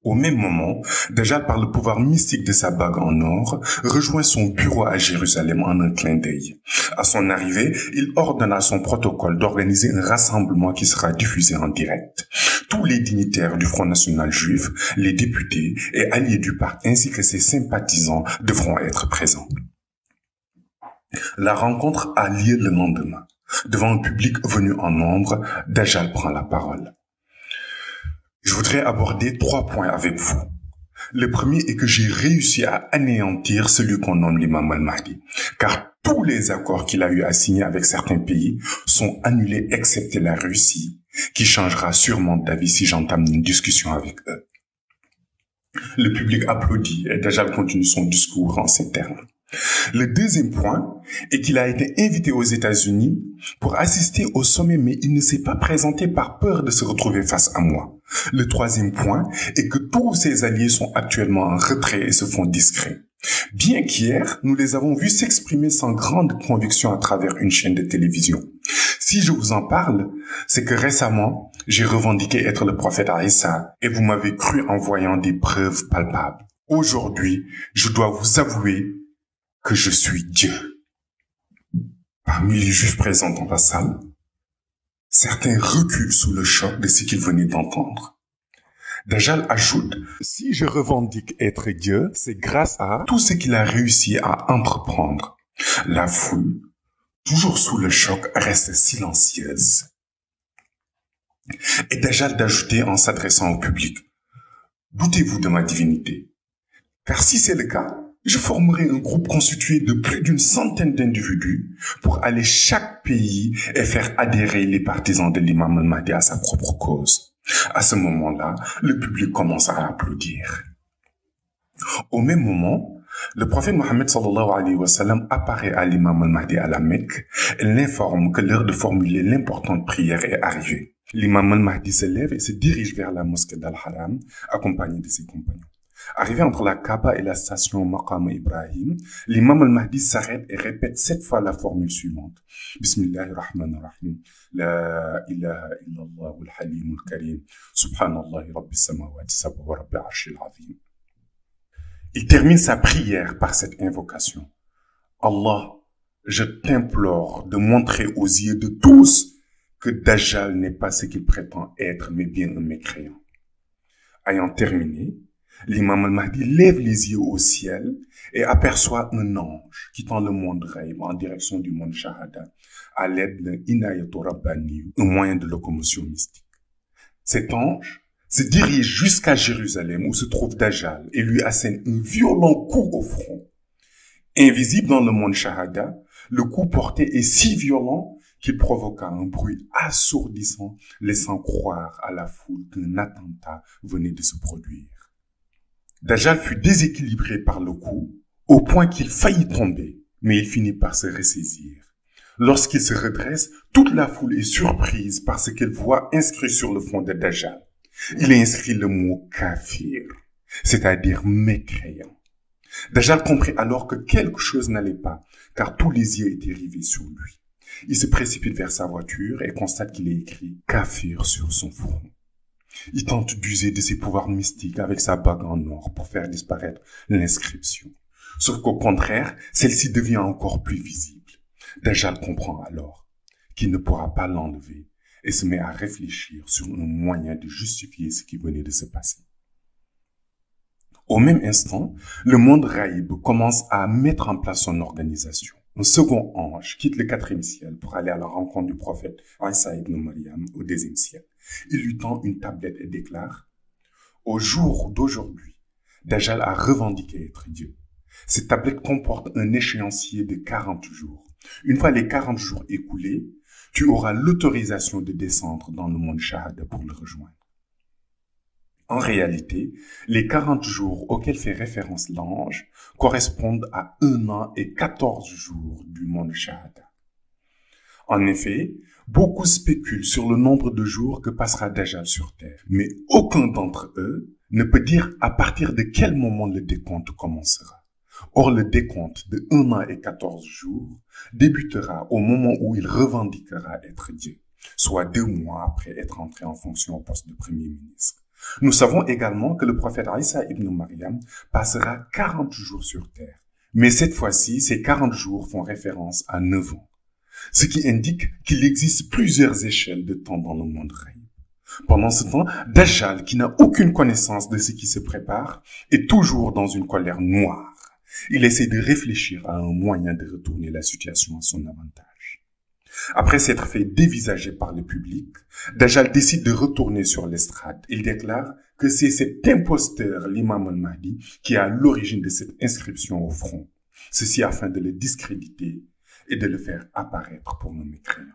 Au même moment, Dajjal, par le pouvoir mystique de sa bague en or, rejoint son bureau à Jérusalem en un clin d'œil. À son arrivée, il ordonne à son protocole d'organiser un rassemblement qui sera diffusé en direct. Tous les dignitaires du Front National Juif, les députés et alliés du parti ainsi que ses sympathisants devront être présents. La rencontre a lieu le lendemain. Devant un public venu en nombre, Dajjal prend la parole. Je voudrais aborder 3 points avec vous. Le premier est que j'ai réussi à anéantir celui qu'on nomme l'imam al-Mahdi, car tous les accords qu'il a eu à signer avec certains pays sont annulés excepté la Russie, qui changera sûrement d'avis si j'entame une discussion avec eux. Le public applaudit et Dajjal continue son discours en ces termes. Le deuxième point est qu'il a été invité aux États-Unis pour assister au sommet, mais il ne s'est pas présenté par peur de se retrouver face à moi. Le troisième point est que tous ses alliés sont actuellement en retrait et se font discrets. Bien qu'hier, nous les avons vus s'exprimer sans grande conviction à travers une chaîne de télévision. Si je vous en parle, c'est que récemment, j'ai revendiqué être le prophète Isa et vous m'avez cru en voyant des preuves palpables. Aujourd'hui, je dois vous avouer que je suis Dieu. Parmi les Juifs présents dans la salle, certains reculent sous le choc de ce qu'ils venaient d'entendre. Dajjal ajoute: si je revendique être Dieu, c'est grâce à tout ce qu'il a réussi à entreprendre. La foule, toujours sous le choc, reste silencieuse. Et Dajjal d'ajouter en s'adressant au public: doutez-vous de ma divinité? Car si c'est le cas, je formerai un groupe constitué de plus d'une centaine d'individus pour aller chaque pays et faire adhérer les partisans de l'imam al-Mahdi à sa propre cause. À ce moment-là, le public commence à applaudir. Au même moment, le prophète Mohammed sallallahu alayhi wa sallam apparaît à l'imam al-Mahdi à la Mecque et l'informe que l'heure de formuler l'importante prière est arrivée. L'imam al-Mahdi se lève et se dirige vers la mosquée d'Al-Haram, accompagné de ses compagnons. Arrivé entre la Kaaba et la station Maqam Ibrahim, l'imam al-Mahdi s'arrête et répète 7 fois la formule suivante. Bismillahirrahmanirrahim. La ilaha illallah al-halim al-karim. Subhanallahi rabbi samawati sab'a wa rabbi arshil azim. Il termine sa prière par cette invocation. Allah, je t'implore de montrer aux yeux de tous que Dajjal n'est pas ce qu'il prétend être, mais bien un mécréant. Ayant terminé, l'imam al-Mahdi lève les yeux au ciel et aperçoit un ange quittant le monde rêve en direction du monde Shahada à l'aide d'un Inayatu Rabbani, un moyen de locomotion mystique. Cet ange se dirige jusqu'à Jérusalem où se trouve Dajjal et lui assène un violent coup au front. Invisible dans le monde Shahada, le coup porté est si violent qu'il provoqua un bruit assourdissant, laissant croire à la foule qu'un attentat venait de se produire. Dajjal fut déséquilibré par le coup, au point qu'il faillit tomber, Mais il finit par se ressaisir. Lorsqu'il se redresse, toute la foule est surprise par ce qu'elle voit inscrit sur le front de Dajjal. Il est inscrit le mot kafir, c'est-à-dire mécréant. Dajjal comprit alors que quelque chose n'allait pas, car tous les yeux étaient rivés sur lui. Il se précipite vers sa voiture et constate qu'il est écrit kafir sur son front. Il tente d'user de ses pouvoirs mystiques avec sa bague en or pour faire disparaître l'inscription. Sauf qu'au contraire, celle-ci devient encore plus visible. Dajjal comprend alors qu'il ne pourra pas l'enlever et se met à réfléchir sur un moyen de justifier ce qui venait de se passer. Au même instant, le monde raïb commence à mettre en place son organisation. Un second ange quitte le 4e ciel pour aller à la rencontre du prophète Isa ibn Maryam au 2e ciel. Il lui tend une tablette et déclare « Au jour d'aujourd'hui, Dajjal a revendiqué être Dieu. Cette tablette comporte un échéancier de 40 jours. Une fois les 40 jours écoulés, tu auras l'autorisation de descendre dans le monde Shahada pour le rejoindre. » En réalité, les 40 jours auxquels fait référence l'ange correspondent à 1 an et 14 jours du monde Shahada. En effet, beaucoup spéculent sur le nombre de jours que passera Dajjal sur Terre, mais aucun d'entre eux ne peut dire à partir de quel moment le décompte commencera. Or, le décompte de 1 an et 14 jours débutera au moment où il revendiquera être Dieu, soit 2 mois après être entré en fonction au poste de Premier ministre. Nous savons également que le prophète Isa ibn Maryam passera 40 jours sur terre. Mais cette fois-ci, ces 40 jours font référence à 9 ans. Ce qui indique qu'il existe plusieurs échelles de temps dans le monde raïb. Pendant ce temps, Dajjal, qui n'a aucune connaissance de ce qui se prépare, est toujours dans une colère noire. Il essaie de réfléchir à un moyen de retourner la situation à son avantage. Après s'être fait dévisager par le public, Dajjal décide de retourner sur l'estrade. Il déclare que c'est cet imposteur, l'imam al-Mahdi, qui est à l'origine de cette inscription au front. Ceci afin de le discréditer et de le faire apparaître pour le mécréant.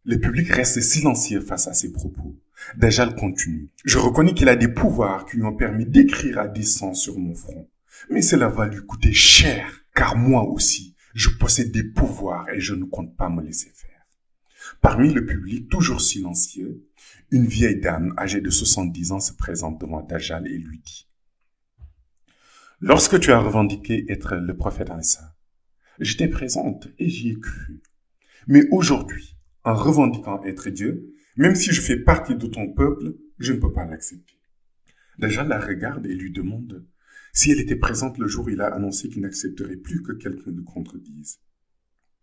Le public reste silencieux face à ses propos. Dajjal continue. « Je reconnais qu'il a des pouvoirs qui lui ont permis d'écrire à dessein sur mon front. Mais cela va lui coûter cher, car moi aussi, je possède des pouvoirs et je ne compte pas me laisser faire. » Parmi le public, toujours silencieux, une vieille dame âgée de 70 ans se présente devant Dajjal et lui dit « Lorsque tu as revendiqué être le prophète Isa, j'étais présente et j'y ai cru. Mais aujourd'hui, en revendiquant être Dieu, même si je fais partie de ton peuple, je ne peux pas l'accepter. » Dajjal la regarde et lui demande si elle était présente le jour où il a annoncé qu'il n'accepterait plus que quelqu'un le contredise.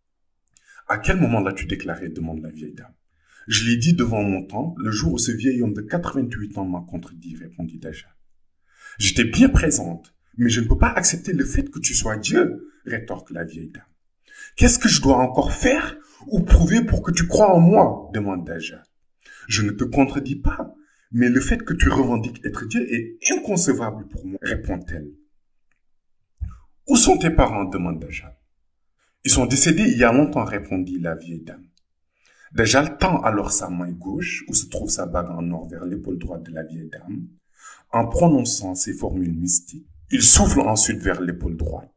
« À quel moment l'as-tu déclaré ?» demande la vieille dame. « Je l'ai dit devant mon temple, le jour où ce vieil homme de 88 ans m'a contredit, répondit Dajjal. « J'étais bien présente, mais je ne peux pas accepter le fait que tu sois Dieu, rétorque la vieille dame. « Qu'est-ce que je dois encore faire ou prouver pour que tu crois en moi ?» demande Dajjal. « Je ne te contredis pas, mais le fait que tu revendiques être Dieu est inconcevable pour moi, répond-elle. « Où sont tes parents ?» demande Dajjal. « Ils sont décédés il y a longtemps, répondit la vieille dame. Dajjal tend alors sa main gauche, où se trouve sa bague en or, vers l'épaule droite de la vieille dame. En prononçant ces formules mystiques, il souffle ensuite vers l'épaule droite.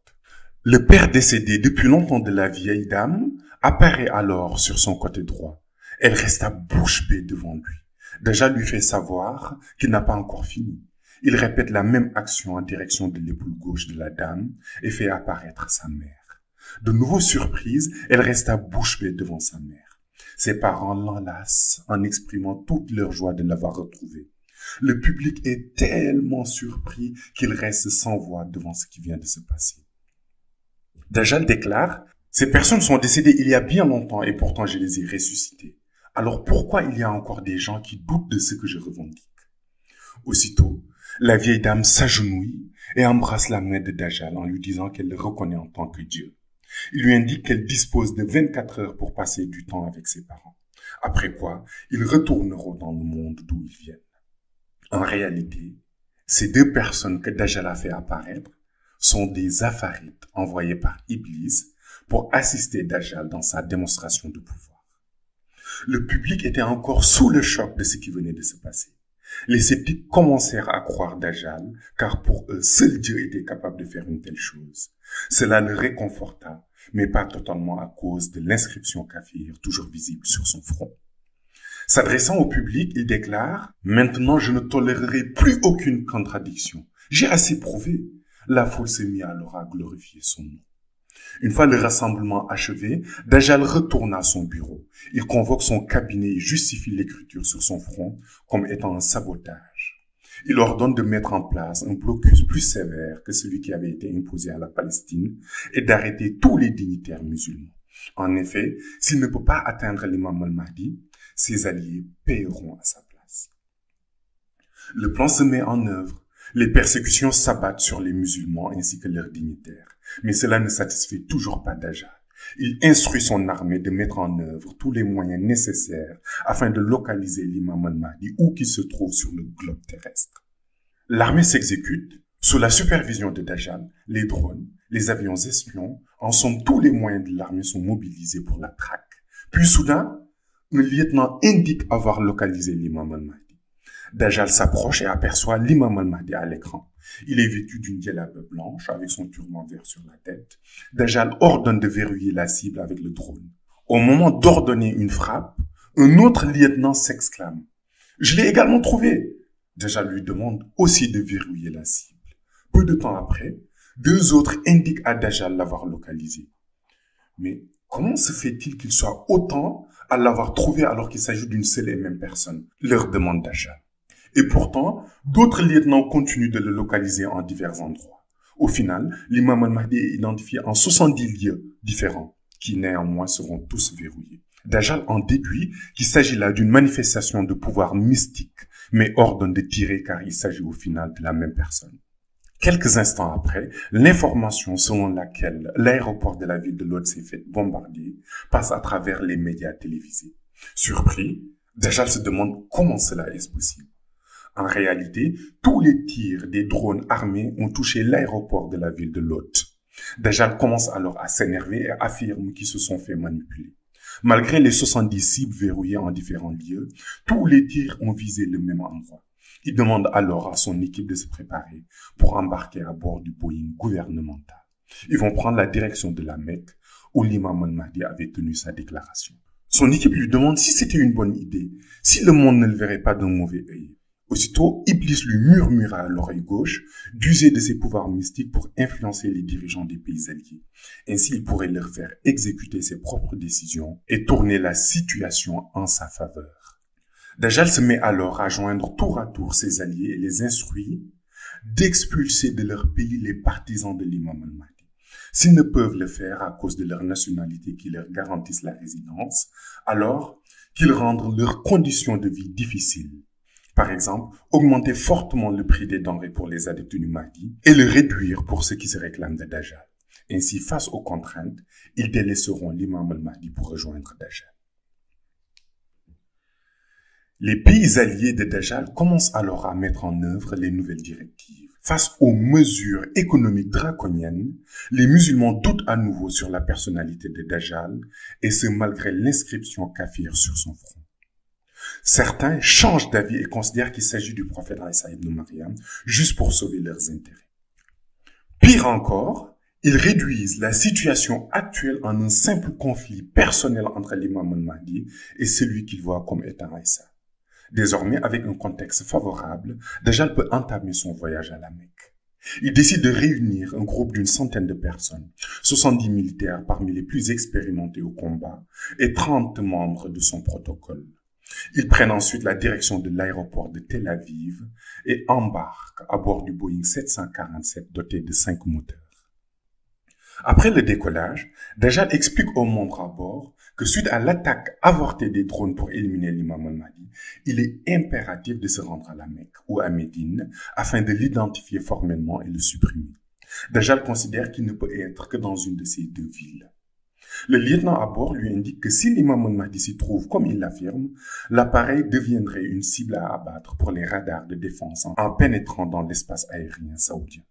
Le père décédé depuis longtemps de la vieille dame apparaît alors sur son côté droit. Elle resta bouche bée devant lui. Dajjal lui fait savoir qu'il n'a pas encore fini. Il répète la même action en direction de l'épaule gauche de la dame et fait apparaître sa mère. De nouveau surprise, elle resta bouche bée devant sa mère. Ses parents l'enlacent en exprimant toute leur joie de l'avoir retrouvée. Le public est tellement surpris qu'il reste sans voix devant ce qui vient de se passer. Dajjal déclare « Ces personnes sont décédées il y a bien longtemps et pourtant je les ai ressuscitées. Alors pourquoi il y a encore des gens qui doutent de ce que je revendique ?» Aussitôt, la vieille dame s'agenouille et embrasse la main de Dajjal en lui disant qu'elle le reconnaît en tant que Dieu. Il lui indique qu'elle dispose de 24 heures pour passer du temps avec ses parents. Après quoi, ils retourneront dans le monde d'où ils viennent. En réalité, ces 2 personnes que Dajjal a fait apparaître sont des afarites envoyés par Iblis pour assister Dajjal dans sa démonstration de pouvoir. Le public était encore sous le choc de ce qui venait de se passer. Les sceptiques commencèrent à croire Dajjal, car pour eux, seul Dieu était capable de faire une telle chose. Cela le réconforta, mais pas totalement à cause de l'inscription kafir toujours visible sur son front. S'adressant au public, il déclare « Maintenant, je ne tolérerai plus aucune contradiction. J'ai assez prouvé. » La foule s'est mise alors à glorifier son nom. Une fois le rassemblement achevé, Dajjal retourna à son bureau. Il convoque son cabinet et justifie l'écriture sur son front comme étant un sabotage. Il ordonne de mettre en place un blocus plus sévère que celui qui avait été imposé à la Palestine et d'arrêter tous les dignitaires musulmans. En effet, s'il ne peut pas atteindre l'imam al-Mahdi, ses alliés paieront à sa place. Le plan se met en œuvre. Les persécutions s'abattent sur les musulmans ainsi que leurs dignitaires. Mais cela ne satisfait toujours pas Dajjal. Il instruit son armée de mettre en œuvre tous les moyens nécessaires afin de localiser l'imam al-Mahdi où qu'il se trouve sur le globe terrestre. L'armée s'exécute sous la supervision de Dajjal. Les drones, les avions espions, en somme tous les moyens de l'armée sont mobilisés pour la traque. Puis soudain, un lieutenant indique avoir localisé l'imam al-Mahdi. Dajjal s'approche et aperçoit l'imam al-Mahdi à l'écran. Il est vêtu d'une djellaba blanche avec son turban vert sur la tête. Dajjal ordonne de verrouiller la cible avec le drone. Au moment d'ordonner une frappe, un autre lieutenant s'exclame « Je l'ai également trouvé !» Dajjal lui demande aussi de verrouiller la cible. Peu de temps après, deux autres indiquent à Dajjal l'avoir localisé. Mais comment se fait-il qu'il soit autant à l'avoir trouvé alors qu'il s'agit d'une seule et même personne leur demande Dajjal. Et pourtant, d'autres lieutenants continuent de le localiser en divers endroits. Au final, l'imam al-Mahdi est identifié en 70 lieux différents, qui néanmoins seront tous verrouillés. Dajjal en déduit qu'il s'agit là d'une manifestation de pouvoir mystique, mais ordonne de tirer car il s'agit au final de la même personne. Quelques instants après, l'information selon laquelle l'aéroport de la ville de Lod s'est fait bombarder passe à travers les médias télévisés. Surpris, Dajjal se demande comment cela est possible. En réalité, tous les tirs des drones armés ont touché l'aéroport de la ville de Lod. Dajjal commence alors à s'énerver et affirme qu'ils se sont fait manipuler. Malgré les 70 cibles verrouillées en différents lieux, tous les tirs ont visé le même endroit. Il demande alors à son équipe de se préparer pour embarquer à bord du Boeing gouvernemental. Ils vont prendre la direction de la Mecque où l'imam al-Mahdi avait tenu sa déclaration. Son équipe lui demande si c'était une bonne idée, si le monde ne le verrait pas d'un mauvais œil. Aussitôt, Iblis lui murmura à l'oreille gauche d'user de ses pouvoirs mystiques pour influencer les dirigeants des pays alliés. Ainsi, il pourrait leur faire exécuter ses propres décisions et tourner la situation en sa faveur. Dajjal se met alors à joindre tour à tour ses alliés et les instruit d'expulser de leur pays les partisans de l'imam al-Mahdi. S'ils ne peuvent le faire à cause de leur nationalité qui leur garantisse la résidence, alors qu'ils rendent leurs conditions de vie difficiles. Par exemple, augmenter fortement le prix des denrées pour les adeptes du Mahdi et le réduire pour ceux qui se réclament de Dajjal. Ainsi, face aux contraintes, ils délaisseront l'imam al-Mahdi pour rejoindre Dajjal. Les pays alliés de Dajjal commencent alors à mettre en œuvre les nouvelles directives. Face aux mesures économiques draconiennes, les musulmans doutent à nouveau sur la personnalité de Dajjal, et ce malgré l'inscription kafir sur son front. Certains changent d'avis et considèrent qu'il s'agit du prophète Isa ibn Maryam juste pour sauver leurs intérêts. Pire encore, ils réduisent la situation actuelle en un simple conflit personnel entre l'imam al-Mahdi et celui qu'ils voient comme étant Isa. Désormais, avec un contexte favorable, Dajjal peut entamer son voyage à la Mecque. Il décide de réunir un groupe d'une centaine de personnes, 70 militaires parmi les plus expérimentés au combat et 30 membres de son protocole. Ils prennent ensuite la direction de l'aéroport de Tel Aviv et embarquent à bord du Boeing 747 doté de 5 moteurs. Après le décollage, Dajjal explique aux membres à bord que suite à l'attaque avortée des drones pour éliminer l'imam al-Mahdi, il est impératif de se rendre à la Mecque ou à Médine afin de l'identifier formellement et le supprimer. Dajjal considère qu'il ne peut être que dans une de ces deux villes. Le lieutenant à bord lui indique que si l'imam al-Mahdi s'y trouve comme il l'affirme, l'appareil deviendrait une cible à abattre pour les radars de défense en pénétrant dans l'espace aérien saoudien.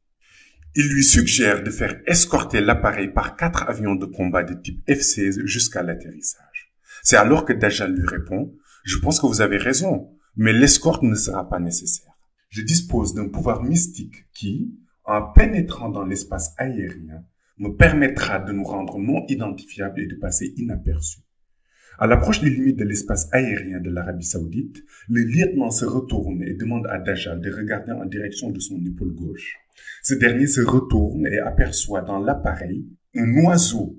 Il lui suggère de faire escorter l'appareil par 4 avions de combat de type F-16 jusqu'à l'atterrissage. C'est alors que Dajjal lui répond « Je pense que vous avez raison. Mais l'escorte ne sera pas nécessaire. Je dispose d'un pouvoir mystique qui, en pénétrant dans l'espace aérien, me permettra de nous rendre non identifiables et de passer inaperçus. À l'approche des limites de l'espace aérien de l'Arabie Saoudite, le lieutenant se retourne et demande à Dajjal de regarder en direction de son épaule gauche. Ce dernier se retourne et aperçoit dans l'appareil un oiseau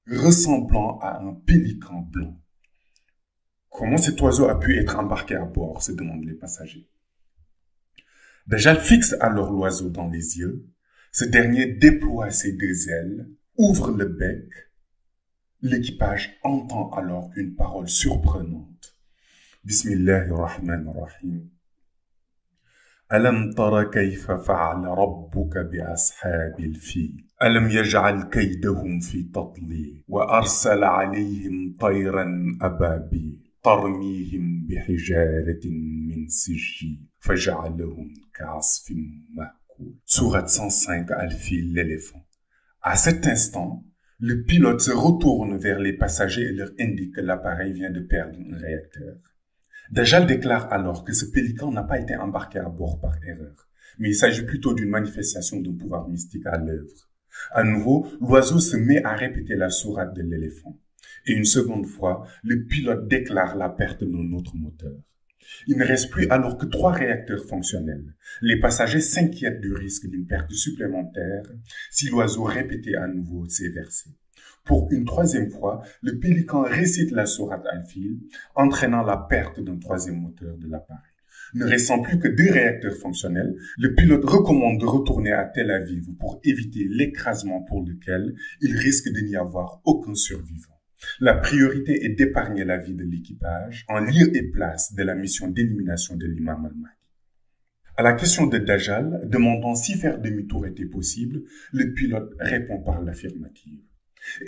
ressemblant à un pélican blanc. Comment cet oiseau a pu être embarqué à bord, se demandent les passagers. Dajjal fixe alors l'oiseau dans les yeux. Ce dernier déploie ses deux ailes, ouvre le bec. L'équipage entend alors une parole surprenante. Bismillahirrahmanirrahim. Alam tara kayfa fa'ala rabbuka bi ashabil fil. Alam yaj'al kaydahum fi tadlil. Wa arsala alayhim tayran ababil. Tarmihim bihijaratin min sijil. Faj'alahum ka'asfin ma'kul. Sourate 105 Al-Fil, l'éléphant. À cet instant, le pilote se retourne vers les passagers et leur indique que l'appareil vient de perdre un réacteur. Dajjal déclare alors que ce pélican n'a pas été embarqué à bord par erreur, mais il s'agit plutôt d'une manifestation d'un pouvoir mystique à l'œuvre. À nouveau, l'oiseau se met à répéter la sourate de l'éléphant. Et une seconde fois, le pilote déclare la perte d'un autre moteur. Il ne reste plus alors que 3 réacteurs fonctionnels. Les passagers s'inquiètent du risque d'une perte supplémentaire si l'oiseau répétait à nouveau ces versets. Pour une 3e fois, le pélican récite la sourate Al-Fil, entraînant la perte d'un 3e moteur de l'appareil. Ne restant plus que 2 réacteurs fonctionnels, le pilote recommande de retourner à Tel Aviv pour éviter l'écrasement pour lequel il risque de n'y avoir aucun survivant. La priorité est d'épargner la vie de l'équipage en lieu et place de la mission d'élimination de l'imam al-Mahdi. À la question de Dajjal, demandant si faire demi-tour était possible, le pilote répond par l'affirmative.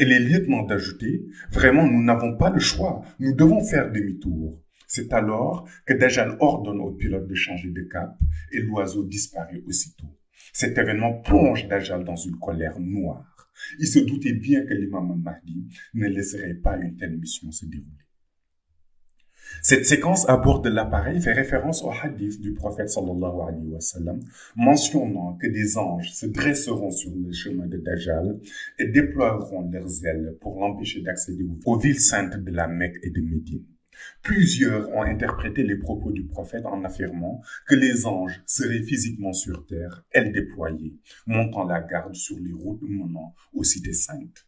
Et les lieutenants d'ajouter, vraiment nous n'avons pas le choix, nous devons faire demi-tour. C'est alors que Dajjal ordonne au pilote de changer de cap et l'oiseau disparaît aussitôt. Cet événement plonge Dajjal dans une colère noire. Il se doutait bien que l'imam al-Mahdi ne laisserait pas une telle mission se dérouler. Cette séquence à bord de l'appareil fait référence au hadith du prophète sallallahu alayhi wa sallam, mentionnant que des anges se dresseront sur le chemin de Dajjal et déploieront leurs ailes pour l'empêcher d'accéder aux villes saintes de la Mecque et de Médine. Plusieurs ont interprété les propos du prophète en affirmant que les anges seraient physiquement sur terre, ailes déployées, montant la garde sur les routes menant aux cités saintes.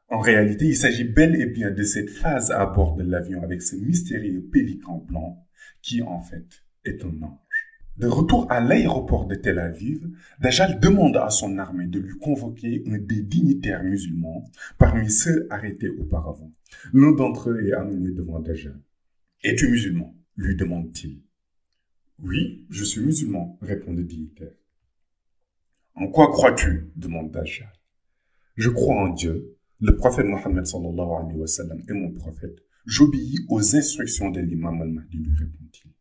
En réalité, il s'agit bel et bien de cette phase à bord de l'avion avec ce mystérieux pélican blanc qui, en fait, est un ange. De retour à l'aéroport de Tel Aviv, Dajjal demande à son armée de lui convoquer un des dignitaires musulmans parmi ceux arrêtés auparavant. L'un d'entre eux est amené devant Dajjal. « Es-tu musulman » lui demande-t-il. « Oui, je suis musulman » répond le dignitaire. « En quoi crois-tu » demande Dajjal. « Je crois en Dieu, le prophète Mohammed sallallahu alayhi wa sallam est mon prophète. J'obéis aux instructions de l'imam al-Mahdi » lui répond-il.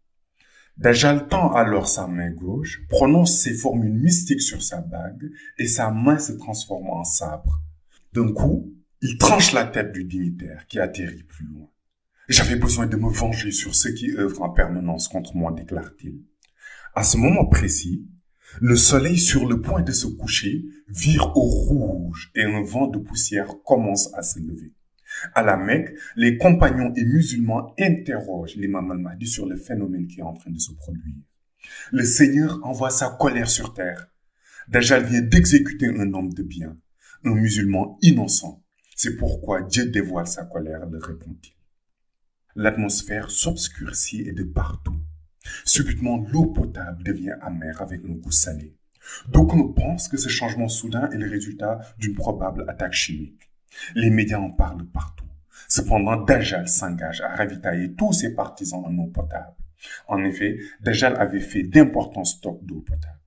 Dajjal tend alors sa main gauche, prononce ces formules mystiques sur sa bague et sa main se transforme en sabre. D'un coup, il tranche la tête du dignitaire qui atterrit plus loin. « J'avais besoin de me venger sur ceux qui œuvrent en permanence contre moi, déclare-t-il. À ce moment précis, le soleil sur le point de se coucher vire au rouge et un vent de poussière commence à se lever. À la Mecque, les compagnons et musulmans interrogent l'imam al-Mahdi sur le phénomène qui est en train de se produire. Le Seigneur envoie sa colère sur terre. Dajjal vient d'exécuter un homme de bien, un musulman innocent. C'est pourquoi Dieu dévoile sa colère, leur répond-il. L'atmosphère s'obscurcit et de partout. Subitement, l'eau potable devient amère avec un goût salé. D'aucuns pensent que ce changement soudain est le résultat d'une probable attaque chimique. Les médias en parlent partout. Cependant, Dajjal s'engage à ravitailler tous ses partisans en eau potable. En effet, Dajjal avait fait d'importants stocks d'eau potable.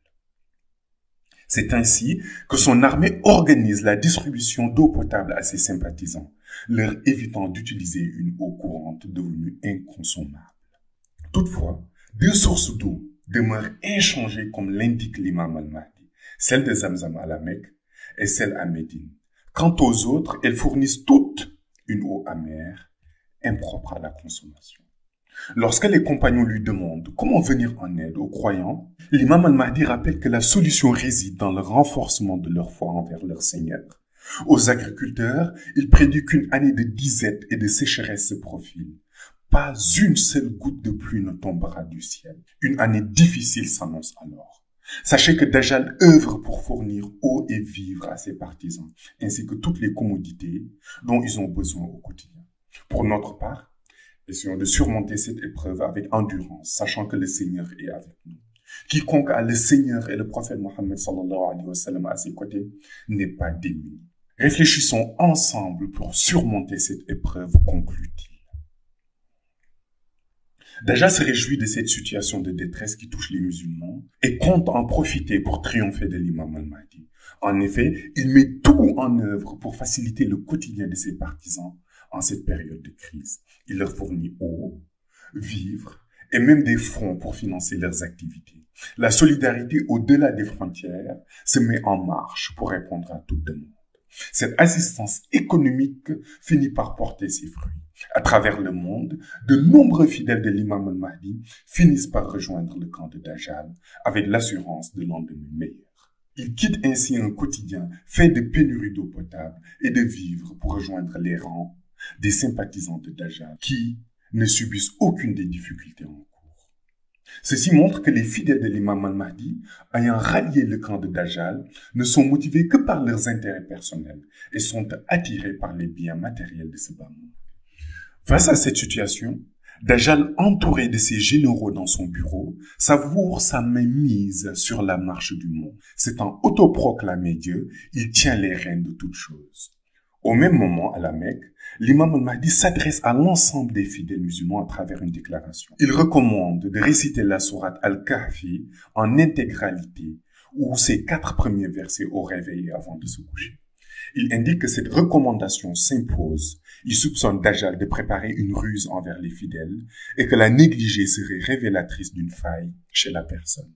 C'est ainsi que son armée organise la distribution d'eau potable à ses sympathisants, leur évitant d'utiliser une eau courante devenue inconsommable. Toutefois, 2 sources d'eau demeurent inchangées comme l'indique l'imam al-Mahdi, celle de Zamzam à la Mecque et celle à Médine. Quant aux autres, elles fournissent toutes une eau amère, impropre à la consommation. Lorsque les compagnons lui demandent comment venir en aide aux croyants, l'imam al-Mahdi rappelle que la solution réside dans le renforcement de leur foi envers leur Seigneur. Aux agriculteurs, il prédit qu'une année de disette et de sécheresse se profile. Pas une seule goutte de pluie ne tombera du ciel. Une année difficile s'annonce alors. Sachez que Dajjal œuvre pour fournir eau et vivres à ses partisans, ainsi que toutes les commodités dont ils ont besoin au quotidien. Pour notre part, essayons de surmonter cette épreuve avec endurance, sachant que le Seigneur est avec nous. Quiconque a le Seigneur et le prophète Mohammed sallallahu alayhi wa sallam à ses côtés n'est pas démuni. Réfléchissons ensemble pour surmonter cette épreuve, conclut-il. Dajjal se réjouit de cette situation de détresse qui touche les musulmans et compte en profiter pour triompher de l'imam al-Mahdi. En effet, il met tout en œuvre pour faciliter le quotidien de ses partisans en cette période de crise. Il leur fournit eau, vivres et même des fonds pour financer leurs activités. La solidarité au-delà des frontières se met en marche pour répondre à toute demande. Cette assistance économique finit par porter ses fruits. À travers le monde, de nombreux fidèles de l'imam al-Mahdi finissent par rejoindre le camp de Dajjal avec l'assurance de lendemain meilleur. Ils quittent ainsi un quotidien fait de pénurie d'eau potable et de vivres pour rejoindre les rangs des sympathisants de Dajjal qui ne subissent aucune des difficultés en cours. Ceci montre que les fidèles de l'imam al-Mahdi, ayant rallié le camp de Dajjal, ne sont motivés que par leurs intérêts personnels et sont attirés par les biens matériels de ce bas monde. Face à cette situation, Dajjal, entouré de ses généraux dans son bureau, savoure sa mainmise sur la marche du monde. S'étant autoproclamé Dieu, il tient les rênes de toutes choses. Au même moment, à la Mecque, l'imam al-Mahdi s'adresse à l'ensemble des fidèles musulmans à travers une déclaration. Il recommande de réciter la sourate Al-Kahfi en intégralité ou ses 4 premiers versets au réveil avant de se coucher. Il indique que cette recommandation s'impose. Il soupçonne Dajjal de préparer une ruse envers les fidèles et que la négliger serait révélatrice d'une faille chez la personne.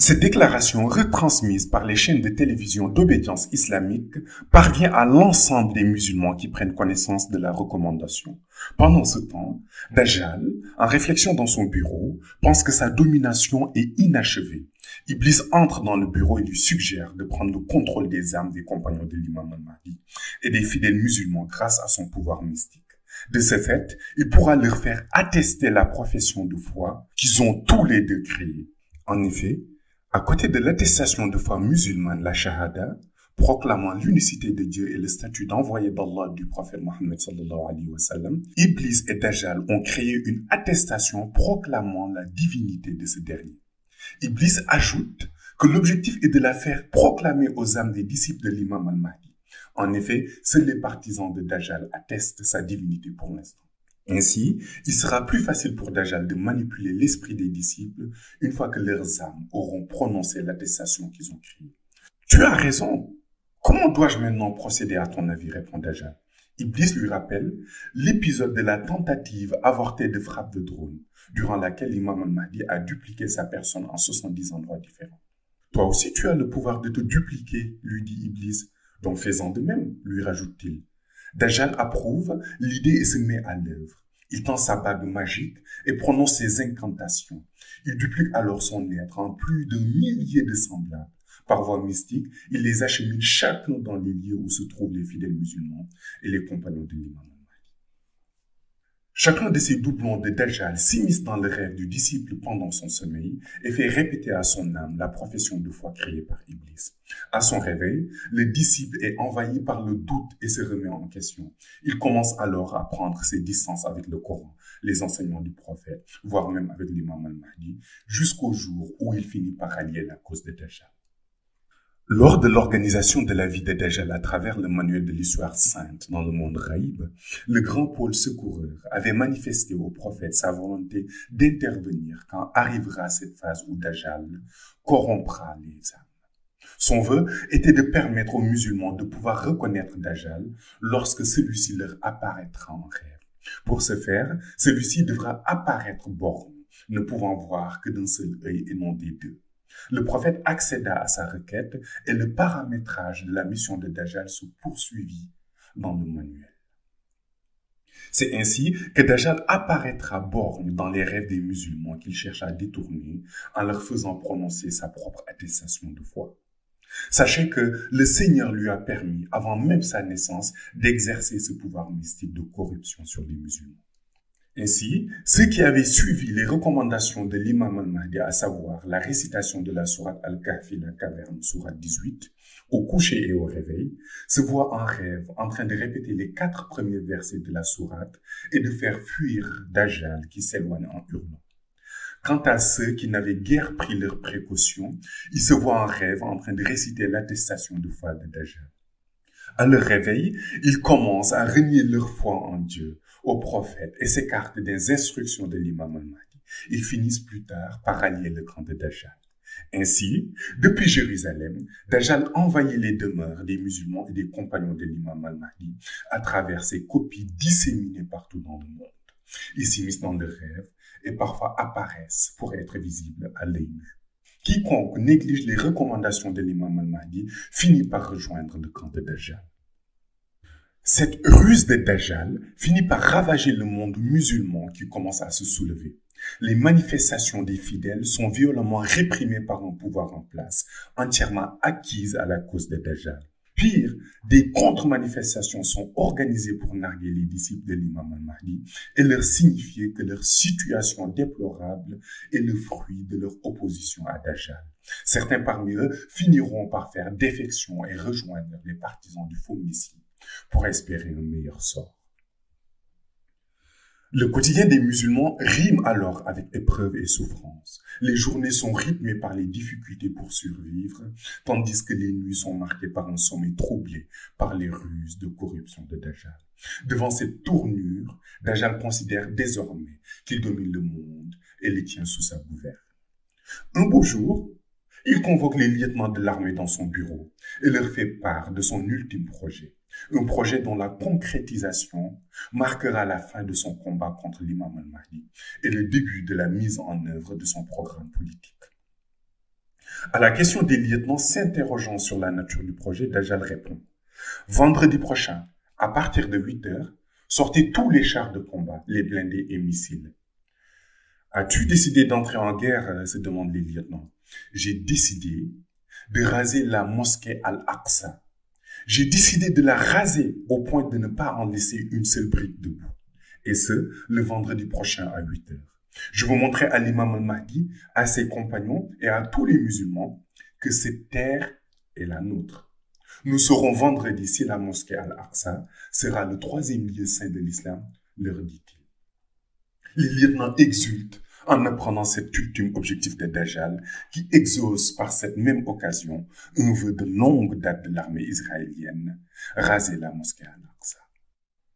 Cette déclaration, retransmise par les chaînes de télévision d'obédience islamique, parvient à l'ensemble des musulmans qui prennent connaissance de la recommandation. Pendant ce temps, Dajjal, en réflexion dans son bureau, pense que sa domination est inachevée. Iblis entre dans le bureau et lui suggère de prendre le contrôle des âmes des compagnons de l'imam al-Mahdi et des fidèles musulmans grâce à son pouvoir mystique. De ce fait, il pourra leur faire attester la profession de foi qu'ils ont tous les deux créée. En effet, à côté de l'attestation de foi musulmane, la shahada, proclamant l'unicité de Dieu et le statut d'envoyé d'Allah du prophète Mohammed sallallahu alayhi wa sallam, Iblis et Dajjal ont créé une attestation proclamant la divinité de ce dernier. Iblis ajoute que l'objectif est de la faire proclamer aux âmes des disciples de l'imam al-Mahdi. En effet, seuls les partisans de Dajjal attestent sa divinité pour l'instant. Ainsi, il sera plus facile pour Dajjal de manipuler l'esprit des disciples une fois que leurs âmes auront prononcé l'attestation qu'ils ont créée. Tu as raison. Comment dois-je maintenant procéder à ton avis, répond Dajjal. Iblis lui rappelle l'épisode de la tentative avortée de frappe de drone, durant laquelle l'imam al-Mahdi a dupliqué sa personne en 70 endroits différents. Toi aussi tu as le pouvoir de te dupliquer, lui dit Iblis. Donc fais-en de même, lui rajoute-t-il. Dajjal approuve l'idée et se met à l'œuvre. Il tend sa bague magique et prononce ses incantations. Il duplique alors son être en plus d'un millier de semblables. Par voie mystique, il les achemine chacun dans les lieux où se trouvent les fidèles musulmans et les compagnons de l'imam al-Mahdi. Chacun de ces doublons de Dajjal s'immisce dans le rêve du disciple pendant son sommeil et fait répéter à son âme la profession de foi créée par Iblis. À son réveil, le disciple est envahi par le doute et se remet en question. Il commence alors à prendre ses distances avec le Coran, les enseignements du prophète, voire même avec l'imam al-Mahdi, jusqu'au jour où il finit par allier la cause de Dajjal. Lors de l'organisation de la vie de Dajjal à travers le manuel de l'histoire sainte dans le monde Raïb, le grand pôle secoureur avait manifesté au prophète sa volonté d'intervenir quand arrivera cette phase où Dajjal corrompra les âmes. Son vœu était de permettre aux musulmans de pouvoir reconnaître Dajjal lorsque celui-ci leur apparaîtra en rêve. Pour ce faire, celui-ci devra apparaître borgne, ne pouvant voir que d'un seul œil et non des deux. Le prophète accéda à sa requête et le paramétrage de la mission de Dajjal se poursuivit dans le manuel. C'est ainsi que Dajjal apparaîtra borgne dans les rêves des musulmans qu'il cherche à détourner en leur faisant prononcer sa propre attestation de foi. Sachez que le Seigneur lui a permis, avant même sa naissance, d'exercer ce pouvoir mystique de corruption sur les musulmans. Ainsi, ceux qui avaient suivi les recommandations de l'imam al-Mahdi, à savoir la récitation de la sourate Al-Kahfi, la caverne, sourate 18, au coucher et au réveil, se voient en rêve en train de répéter les 4 premiers versets de la sourate et de faire fuir Dajjal qui s'éloigne en hurlant. Quant à ceux qui n'avaient guère pris leurs précautions, ils se voient en rêve en train de réciter l'attestation de foi de Dajjal. À leur réveil, ils commencent à renier leur foi en Dieu, au prophète, et s'écartent des instructions de l'imam al-Mahdi. Ils finissent plus tard par rallier le camp de Dajjal. Ainsi, depuis Jérusalem, Dajjal envahit les demeures des musulmans et des compagnons de l'imam al-Mahdi à travers ses copies disséminées partout dans le monde. Ils s'immiscent dans le rêve et parfois apparaissent pour être visibles à l'œil nu. Quiconque néglige les recommandations de l'imam al-Mahdi finit par rejoindre le camp de Dajjal. Cette ruse de Dajjal finit par ravager le monde musulman qui commence à se soulever. Les manifestations des fidèles sont violemment réprimées par un pouvoir en place, entièrement acquise à la cause de Dajjal. Pire, des contre-manifestations sont organisées pour narguer les disciples de l'imam al-Mahdi et leur signifier que leur situation déplorable est le fruit de leur opposition à Dajjal. Certains parmi eux finiront par faire défection et rejoindre les partisans du faux Messie pour espérer un meilleur sort. Le quotidien des musulmans rime alors avec épreuves et souffrances. Les journées sont rythmées par les difficultés pour survivre, tandis que les nuits sont marquées par un sommeil troublé par les ruses de corruption de Dajjal. Devant cette tournure, Dajjal considère désormais qu'il domine le monde et les tient sous sa gouverne. Un beau jour, il convoque les lieutenants de l'armée dans son bureau et leur fait part de son ultime projet. Un projet dont la concrétisation marquera la fin de son combat contre l'imam al-Mahdi et le début de la mise en œuvre de son programme politique. À la question des lieutenants s'interrogeant sur la nature du projet, Dajjal répond « Vendredi prochain, à partir de 8 heures, sortez tous les chars de combat, les blindés et missiles. »« As-tu décidé d'entrer en guerre ?» se demandent les lieutenants. « J'ai décidé de raser la mosquée Al-Aqsa. J'ai décidé de la raser au point de ne pas en laisser une seule brique debout. Et ce, le vendredi prochain à 8 heures. Je vous montrerai à l'imam al-Mahdi, à ses compagnons et à tous les musulmans que cette terre est la nôtre. Nous saurons vendredi si la mosquée Al-Aqsa sera le 3e lieu saint de l'islam, leur dit-il. Les lieutenants exultent en apprenant cet ultime objectif de Dajjal qui exauce par cette même occasion un vœu de longue date de l'armée israélienne, raser la mosquée Al-Aqsa.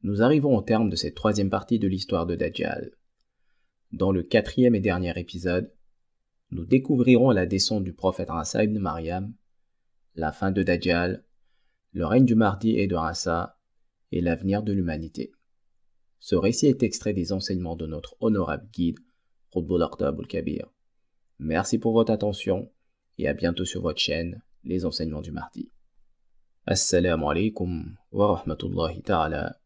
Nous arrivons au terme de cette 3e partie de l'histoire de Dajjal. Dans le 4e et dernier épisode, nous découvrirons la descente du prophète Isa ibn Maryam, la fin de Dajjal, le règne du Mahdi et de Isa et l'avenir de l'humanité. Ce récit est extrait des enseignements de notre honorable guide Qutbul Aqtab al-Kabir. Merci pour votre attention et à bientôt sur votre chaîne Les Enseignements du Mahdi. Assalamu alaikum wa rahmatullahi ta'ala